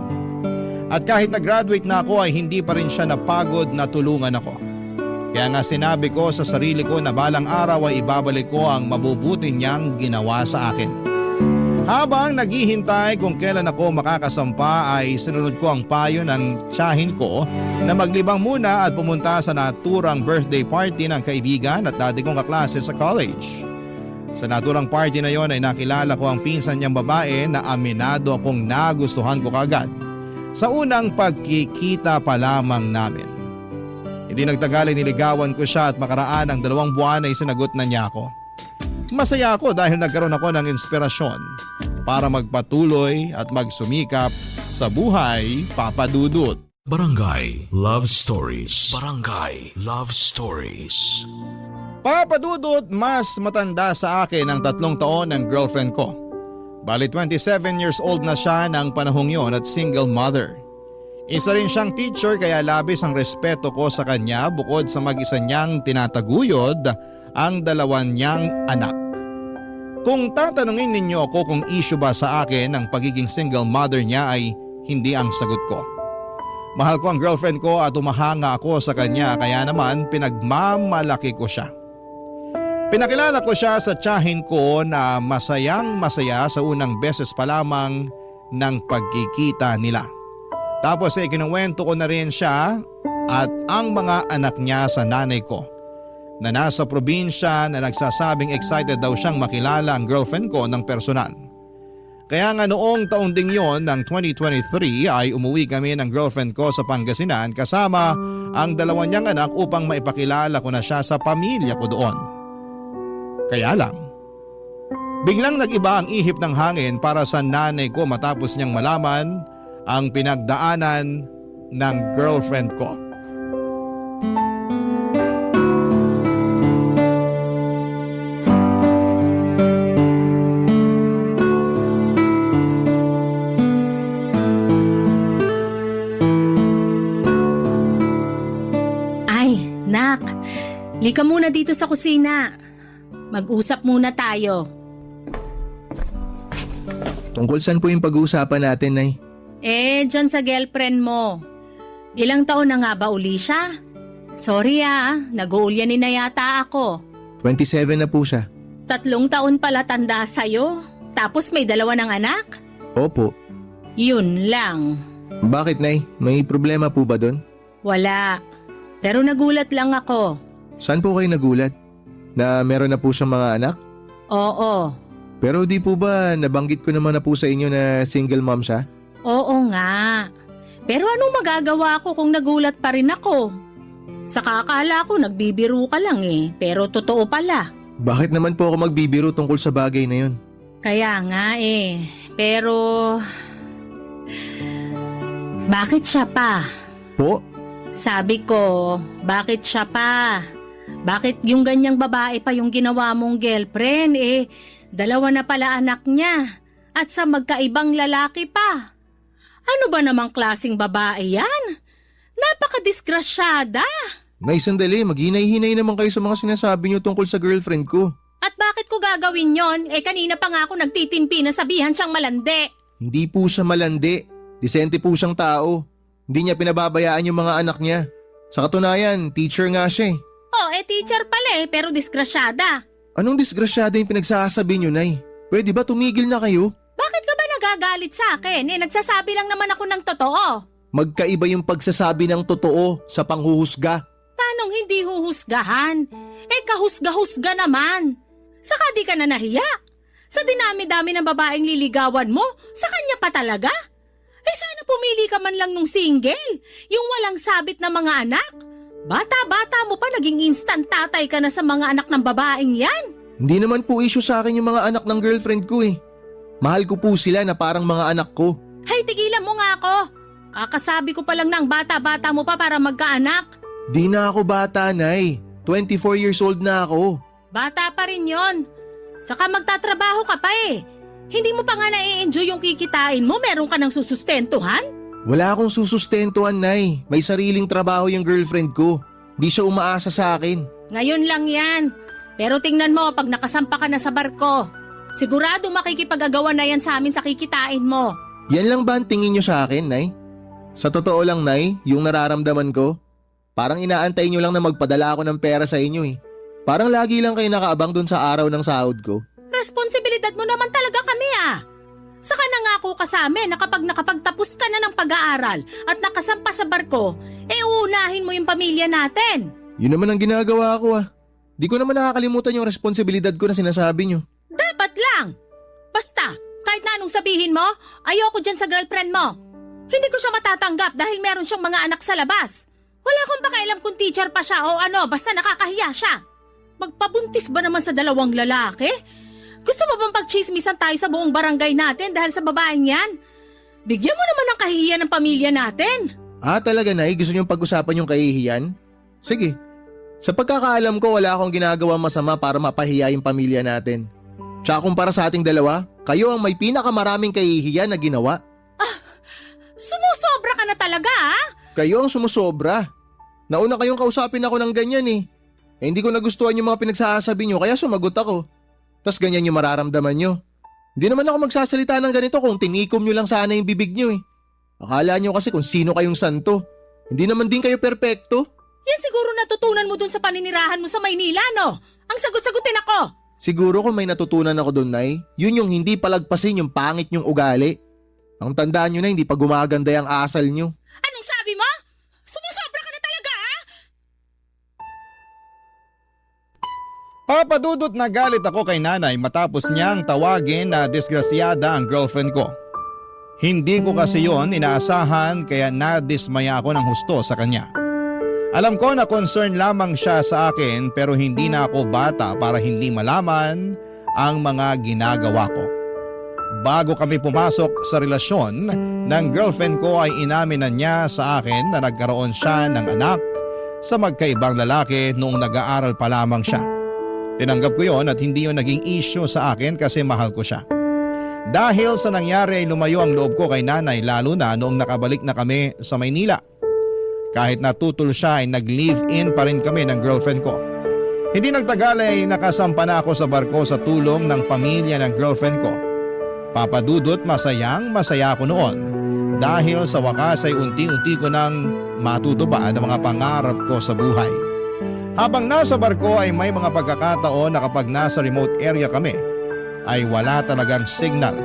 At kahit nag-graduate na ako ay hindi pa rin siya napagod na tulungan ako. Kaya nga sinabi ko sa sarili ko na balang araw ay ibabalik ko ang mabubuti niyang ginawa sa akin. Habang naghihintay kung kailan ako makakasampa ay sinunod ko ang payo ng tiyahin ko na maglibang muna at pumunta sa naturang birthday party ng kaibigan at dati kong kaklase sa college. Sa naturang party na yon ay nakilala ko ang pinsan niyang babae na aminado akong nagustuhan ko kagad sa unang pagkikita pa lamang namin. Hindi nagtagal ay niligawan ko siya at makaraan ng 2 buwan ay sinagot na niya ako. Masaya ako dahil nagkaroon ako ng inspirasyon para magpatuloy at magsumikap sa buhay, Papa Dudut. Barangay Love Stories. Barangay Love Stories. Papa Dudut, mas matanda sa akin ang 3 taon ng girlfriend ko. Bali 27 years old na siya ng panahong yon at single mother. Isa rin siyang teacher kaya labis ang respeto ko sa kanya bukod sa mag-isa niyang tinataguyod ang 2 niyang anak. Kung tatanungin ninyo ako kung issue ba sa akin ang pagiging single mother niya ay hindi ang sagot ko. Mahal ko ang girlfriend ko at umahanga ako sa kanya kaya naman pinagmamalaki ko siya. Pinakilala ko siya sa tiyahin ko na masayang masaya sa unang beses pa lamang ng pagkikita nila. Tapos kinuwento ko na rin siya at ang mga anak niya sa nanay ko na nasa probinsya na nagsasabing excited daw siyang makilala ang girlfriend ko ng personal. Kaya nga noong taon ding yon ng 2023 ay umuwi kami ng girlfriend ko sa Pangasinan kasama ang dalawa niyang anak upang maipakilala ko na siya sa pamilya ko doon. Kaya lang, biglang nag-iba ang ihip ng hangin para sa nanay ko matapos niyang malaman ang pinagdaanan ng girlfriend ko. Ay, nak. Lika muna dito sa kusina. Mag-usap muna tayo. Tungkol saan po yung pag-uusapan natin, Nay? Dyan sa girlfriend mo. Ilang taon na nga ba uli siya? Sorry nag-uulyanin na yata ako. 27 na po siya. 3 taon pala tanda sa'yo. Tapos may 2 ng anak? Opo. Yun lang. Bakit, Nay? May problema po ba doon? Wala. Pero nagulat lang ako. Saan po kayo nagulat? Na meron na po siyang mga anak? Oo. Pero di po ba nabanggit ko naman na po sa inyo na single mom siya? Oo nga. Pero anong magagawa ko kung nagulat pa rin ako? Sa kakala ko nagbibiro ka lang pero totoo pala. Bakit naman po ako magbibiro tungkol sa bagay na yun? Kaya nga pero... Bakit siya pa? Po? Sabi ko, bakit siya pa? Bakit yung ganyang babae pa yung ginawa mong girlfriend 2 na pala anak niya at sa magkaibang lalaki pa? Ano ba namang klaseng babae yan? Napakadisgrasyada! Nay, sandali. Maghinay-hinay naman kayo sa mga sinasabi niyo tungkol sa girlfriend ko. At bakit ko gagawin yon? Kanina pa nga ako nagtitimpi na sabihan siyang malandi. Hindi po siya malandi. Disente po siyang tao. Hindi niya pinababayaan yung mga anak niya. Sa katunayan, teacher nga siya eh. Teacher pala pero disgrasyada. Anong disgrasyada yung pinagsasabi niyo, Nay? Pwede ba tumigil na kayo? Bakit ka ba nagagalit sa akin? Nagsasabi lang naman ako ng totoo. Magkaiba yung pagsasabi ng totoo sa panghuhusga. Paanong hindi huhusgahan? Kahusga-husga naman. Saka di ka na nahiya. Sa dinami-dami ng babaeng liligawan mo, sa kanya pa talaga? Sana pumili ka man lang nung single, yung walang sabit na mga anak. Bata-bata mo pa naging instant tatay ka na sa mga anak ng babaeng yan. Hindi naman po issue sa akin yung mga anak ng girlfriend ko eh. Mahal ko po sila na parang mga anak ko. Hay, tigilan mo nga ako. Kakasabi ko pa lang ng bata-bata mo pa para magkaanak. Di na ako bata, Nay. 24 years old na ako. Bata pa rin yon. Saka magtatrabaho ka pa Hindi mo pa nga na-enjoy yung kikitain mo, meron ka ng susustentuhan? Wala akong susustentuhan, Nay. May sariling trabaho yung girlfriend ko. Di siya umaasa sa akin. Ngayon lang yan. Pero tingnan mo pag nakasampa ka na sa barko. Sigurado makikipag-agawan na yan sa amin sa kikitain mo. Yan lang ba ang tingin niyo sa akin, Nay? Sa totoo lang, Nay, yung nararamdaman ko, parang inaantay niyo lang na magpadala ako ng pera sa inyo eh. Parang lagi lang kayo nakaabang dun sa araw ng sahod ko. Responsibilidad mo naman talaga kami Saka nangako ka sa amin na kapag nakapagtapos ka na ng pag-aaral at nakasampa sa barko, uunahin mo yung pamilya natin. Yun naman ang ginagawa ko Di ko naman nakakalimutan yung responsibilidad ko na sinasabi niyo. Dapat lang. Basta, kahit na anong sabihin mo, ayoko dyan sa girlfriend mo. Hindi ko siya matatanggap dahil meron siyang mga anak sa labas. Wala akong pakialam kung teacher pa siya o basta nakakahiya siya. Magpabuntis ba naman sa 2 lalaki? Gusto mo bang pagchismisan tayo sa buong barangay natin dahil sa babaeng yan? Bigyan mo naman ng kahihiyan ng pamilya natin. Talaga, Nay? Gusto niyong pag-usapan yung kahihiyan? Sige. Sa pagkakaalam ko, wala akong ginagawa masama para mapahiya yung pamilya natin. Tsaka kumpara sa ating dalawa, kayo ang may pinakamaraming kahihiyan na ginawa. Sumusobra ka na talaga Kayo ang sumusobra. Nauna kayong kausapin ako ng ganyan eh. Hindi ko nagustuhan yung mga pinagsasabi niyo kaya sumagot ako. Tas ganyan yung mararamdaman nyo. Hindi naman ako magsasalita ng ganito kung tinikom nyo lang sana yung bibig nyo eh. Akala nyo kasi kung sino kayong santo. Hindi naman din kayo perpekto. Yan siguro natutunan mo dun sa paninirahan mo sa Maynila, no? Ang sagot-sagutin ako! Siguro kung may natutunan ako doon, Nay, yun yung hindi palagpasin yung pangit yung ugali. Ang tandaan nyo na hindi pa gumaganda yung asal nyo. Anong sabi mo? Sumusobra ka na talaga, ha? Papadudot na galit ako kay nanay matapos niyang tawagin na disgrasyada ang girlfriend ko. Hindi ko kasi yon inaasahan kaya nadismaya ako ng husto sa kanya. Alam ko na concern lamang siya sa akin pero hindi na ako bata para hindi malaman ang mga ginagawa ko. Bago kami pumasok sa relasyon ng girlfriend ko ay inamin na niya sa akin na nagkaroon siya ng anak sa magkaibang lalaki noong nag-aaral pa lamang siya. Tinanggap ko yon at hindi yon naging issue sa akin kasi mahal ko siya. Dahil sa nangyari ay lumayo ang loob ko kay nanay lalo na noong nakabalik na kami sa Maynila. Kahit natutol siya ay nag-live-in pa rin kami ng girlfriend ko. Hindi nagtagal ay nakasampa na ako sa barko sa tulong ng pamilya ng girlfriend ko. Papadudot masayang masaya ako noon dahil sa wakas ay unti-unti ko nang matutupad ang mga pangarap ko sa buhay. Habang nasa barko ay may mga pagkakataon na kapag nasa remote area kami ay wala talagang signal.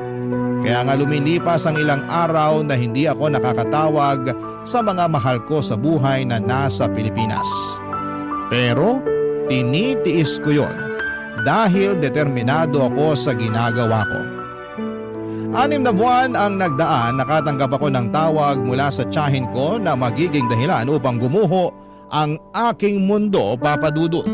Kaya nga lumilipas ang ilang araw na hindi ako nakakatawag sa mga mahal ko sa buhay na nasa Pilipinas. Pero tinitiis ko yon dahil determinado ako sa ginagawa ko. 6 na buwan ang nagdaan, nakatanggap ako ng tawag mula sa tiyahin ko na magiging dahilan upang gumuho ang aking mundo, Papadudot.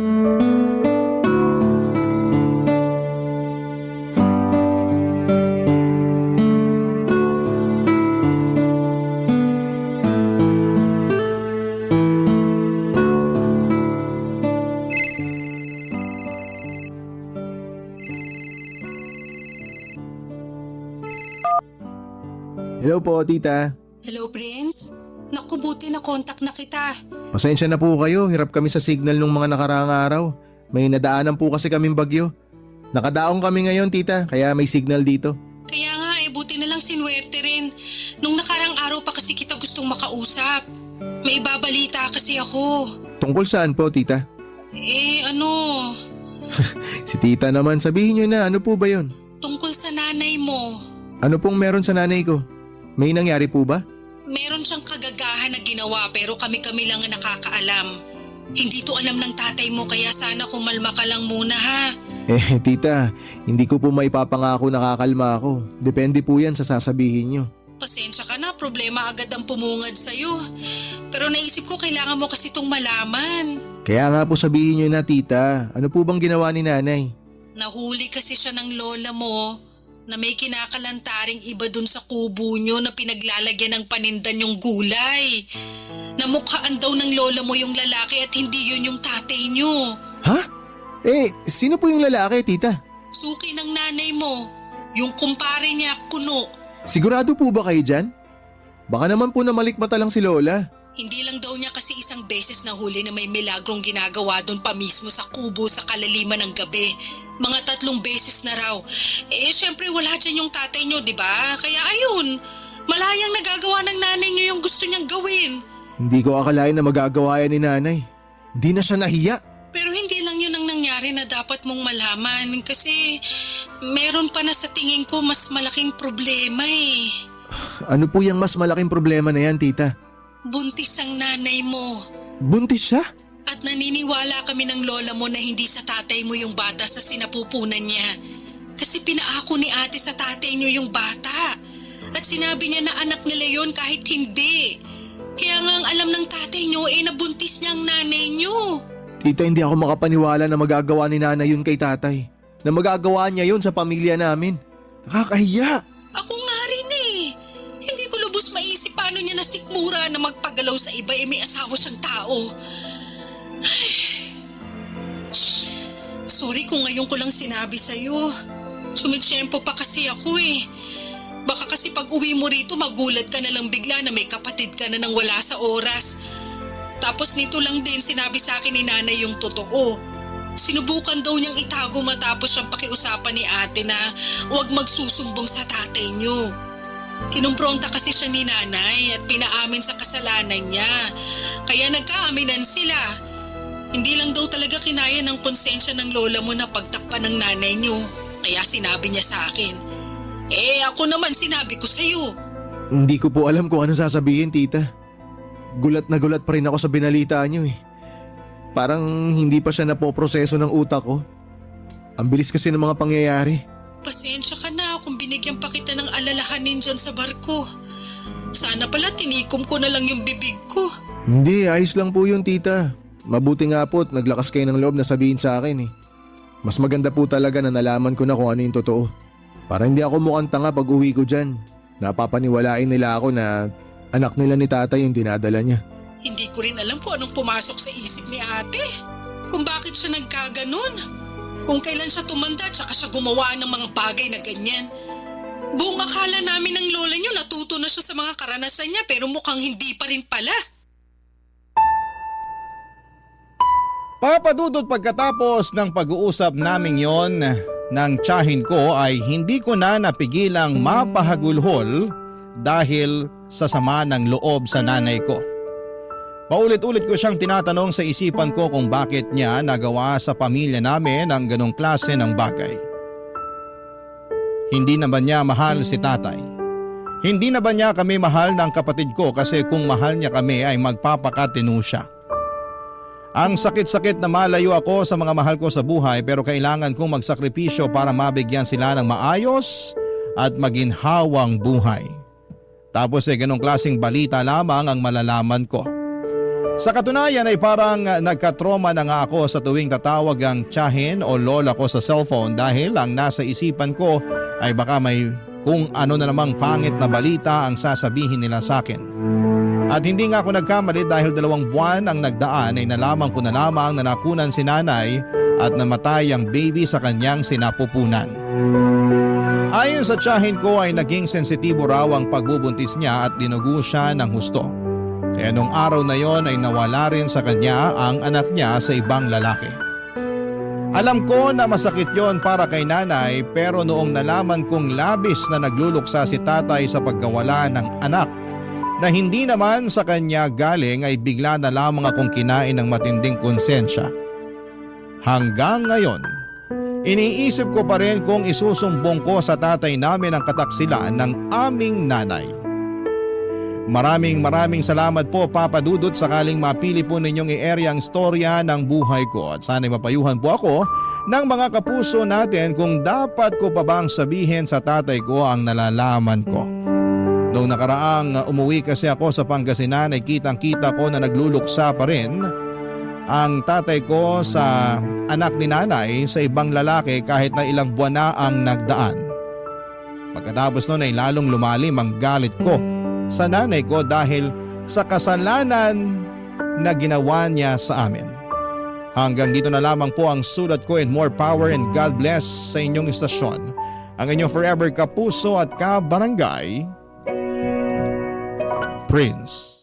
Hello po, tita. Hello, Prince. Naku, buti na kontak na kita. Pasensya na po kayo, hirap kami sa signal nung mga nakaraang araw. May nadaanan po kasi kaming bagyo. Nakadaong kami ngayon, tita, kaya may signal dito. Kaya nga buti na lang sinwerte rin. Nung nakarang araw pa kasi kita gustong makausap. May ibabalita kasi ako. Tungkol saan po, tita? Si tita naman, sabihin nyo na, ano po ba yon? Tungkol sa nanay mo. Ano pong meron sa nanay ko? May nangyari po ba? Meron siyang kagagahan na ginawa pero kami-kami lang ang nakakaalam. Hindi to alam ng tatay mo kaya sana kumalma ka lang muna, ha? Tita, hindi ko po maipapangako nakakalma ako. Depende po yan sa sasabihin nyo. Pasensya ka na, problema agad ang pumungad sa'yo. Pero naisip ko kailangan mo kasi itong malaman. Kaya nga po sabihin nyo na, tita, ano po bang ginawa ni nanay? Nahuli kasi siya ng lola mo na may kinakalantaring iba dun sa kubo nyo na pinaglalagyan ng panindan yung gulay. Namukhaan daw ng lola mo yung lalaki at hindi yun yung tatay nyo. Ha? Sino po yung lalaki, tita? Suki ng nanay mo, yung kumpare niya, Kuno. Sigurado po ba kayo dyan? Baka naman po namalikmata lang si lola. Hindi lang daw niya kasi isang beses na huli na may milagrong ginagawa doon pa mismo sa kubo sa kalaliman ng gabi. Mga 3 beses na raw. Syempre wala dyan yung tatay niyo, di ba? Kaya ayun, malayang nagagawa ng nanay niyo yung gusto niyang gawin. Hindi ko akalain na magagawa yan ni nanay. Hindi na siya nahiya. Pero hindi lang yun ang nangyari na dapat mong malaman kasi meron pa na sa tingin ko mas malaking problema eh. Ano po yung mas malaking problema na yan, tita? Buntis ang nanay mo. Buntis siya? At naniniwala kami ng lola mo na hindi sa tatay mo yung bata sa sinapupunan niya. Kasi pinaako ni ate sa tatay niyo yung bata. At sinabi niya na anak nila yon kahit hindi. Kaya nga ang alam ng tatay niyo nabuntis niya ang nanay niyo. Tita, hindi ako makapaniwala na magagawa ni nanay yun kay tatay. Na magagawa niya yun sa pamilya namin. Nakakahiya. Ako nga rin eh. Hindi ko lubos maisip paano niya nasikmura na magpagalaw sa iba may asawa siyang tao. Sorry kung ngayon ko lang sinabi sa'yo. Sumitsyempo pa kasi ako eh. Baka kasi pag uwi mo rito magulat ka na lang bigla na may kapatid ka na nang wala sa oras. Tapos nito lang din sinabi sa akin ni nanay yung totoo. Sinubukan daw niyang itago matapos siyang pakiusapan ni ate na huwag magsusumbong sa tatay niyo. Kinumpronta kasi siya ni nanay at pinaamin sa kasalanan niya. Kaya nagkaaminan sila. Hindi lang daw talaga kinaya ng konsensya ng lola mo na pagtakpan ng nanay niyo. Kaya sinabi niya sa akin. Ako naman sinabi ko sa'yo. Hindi ko po alam kung ano sasabihin, tita. Gulat na gulat pa rin ako sa binalita niyo eh. Parang hindi pa siya napoproseso ng utak ko. Ang bilis kasi ng mga pangyayari. Pasensya ka na kung binigyan pa kita ng alalahanin dyan sa barko. Sana pala tinikom ko na lang yung bibig ko. Hindi, ayos lang po yun, tita. Mabuti nga po at naglakas kayo ng loob na sabihin sa akin eh. Mas maganda po talaga na nalaman ko na kung ano yung totoo. Para hindi ako mukhang tanga pag uwi ko dyan. Napapaniwalain nila ako na anak nila ni tatay yung dinadala niya. Hindi ko rin alam kung anong pumasok sa isip ni ate. Kung bakit siya nagkaganon. Kung kailan siya tumanda tsaka siya gumawa ng mga bagay na ganyan. Buong akala namin ng lola niyo natuto na siya sa mga karanasan niya pero mukhang hindi pa rin pala. Papadudot pagkatapos ng pag-uusap naming yon ng tiyahin ko ay hindi ko na napigilang mapahagulhol dahil sa sama ng loob sa nanay ko. Paulit-ulit ko siyang tinatanong sa isipan ko kung bakit niya nagawa sa pamilya namin ang ganong klase ng bagay. Hindi na ba niya mahal si tatay? Hindi na ba niya kami mahal ng kapatid ko kasi kung mahal niya kami ay magpapakatino siya? Ang sakit-sakit na malayo ako sa mga mahal ko sa buhay pero kailangan kong magsakripisyo para mabigyan sila ng maayos at maginhawang buhay. Tapos ganong klaseng balita lamang ang malalaman ko. Sa katunayan ay parang nagkatroma na nga ako sa tuwing tatawag ang tiyahin o lola ko sa cellphone dahil ang nasa isipan ko ay baka may kung ano na namang pangit na balita ang sasabihin nila sa akin. At hindi nga ako nagkamali dahil 2 buwan ang nagdaan ay nalaman ko na lamang na nakunan si nanay at namatay ang baby sa kanyang sinapupunan. Ayon sa tiyahin ko ay naging sensitibo raw ang pagbubuntis niya at dinugo siya ng husto. Kaya nung araw na yon ay nawala rin sa kanya ang anak niya sa ibang lalaki. Alam ko na masakit yon para kay nanay pero noong nalaman kong labis na nagluluksa si tatay sa pagkawala ng anak na hindi naman sa kanya galing ay bigla na lamang akong kinain ng matinding konsensya. Hanggang ngayon, iniisip ko pa rin kung isusumbong ko sa tatay namin ang kataksilan ng aming nanay. Maraming salamat po Papa Dudut sakaling mapili po ninyong i-area ang storya ng buhay ko at sana'y mapayuhan po ako ng mga kapuso natin kung dapat ko pa bang sabihin sa tatay ko ang nalalaman ko. Noong nakaraang umuwi kasi ako sa Pangasinan ay kitang-kita ko na nagluluksa pa rin ang tatay ko sa anak ni nanay sa ibang lalaki kahit na ilang buwan na ang nagdaan. Pagkatapos noon ay lalong lumalim ang galit ko sa nanay ko dahil sa kasalanan na ginawa niya sa amin. Hanggang dito na lamang po ang sulat ko and more power and God bless sa inyong istasyon. Ang inyong forever kapuso at kabarangay, Prince.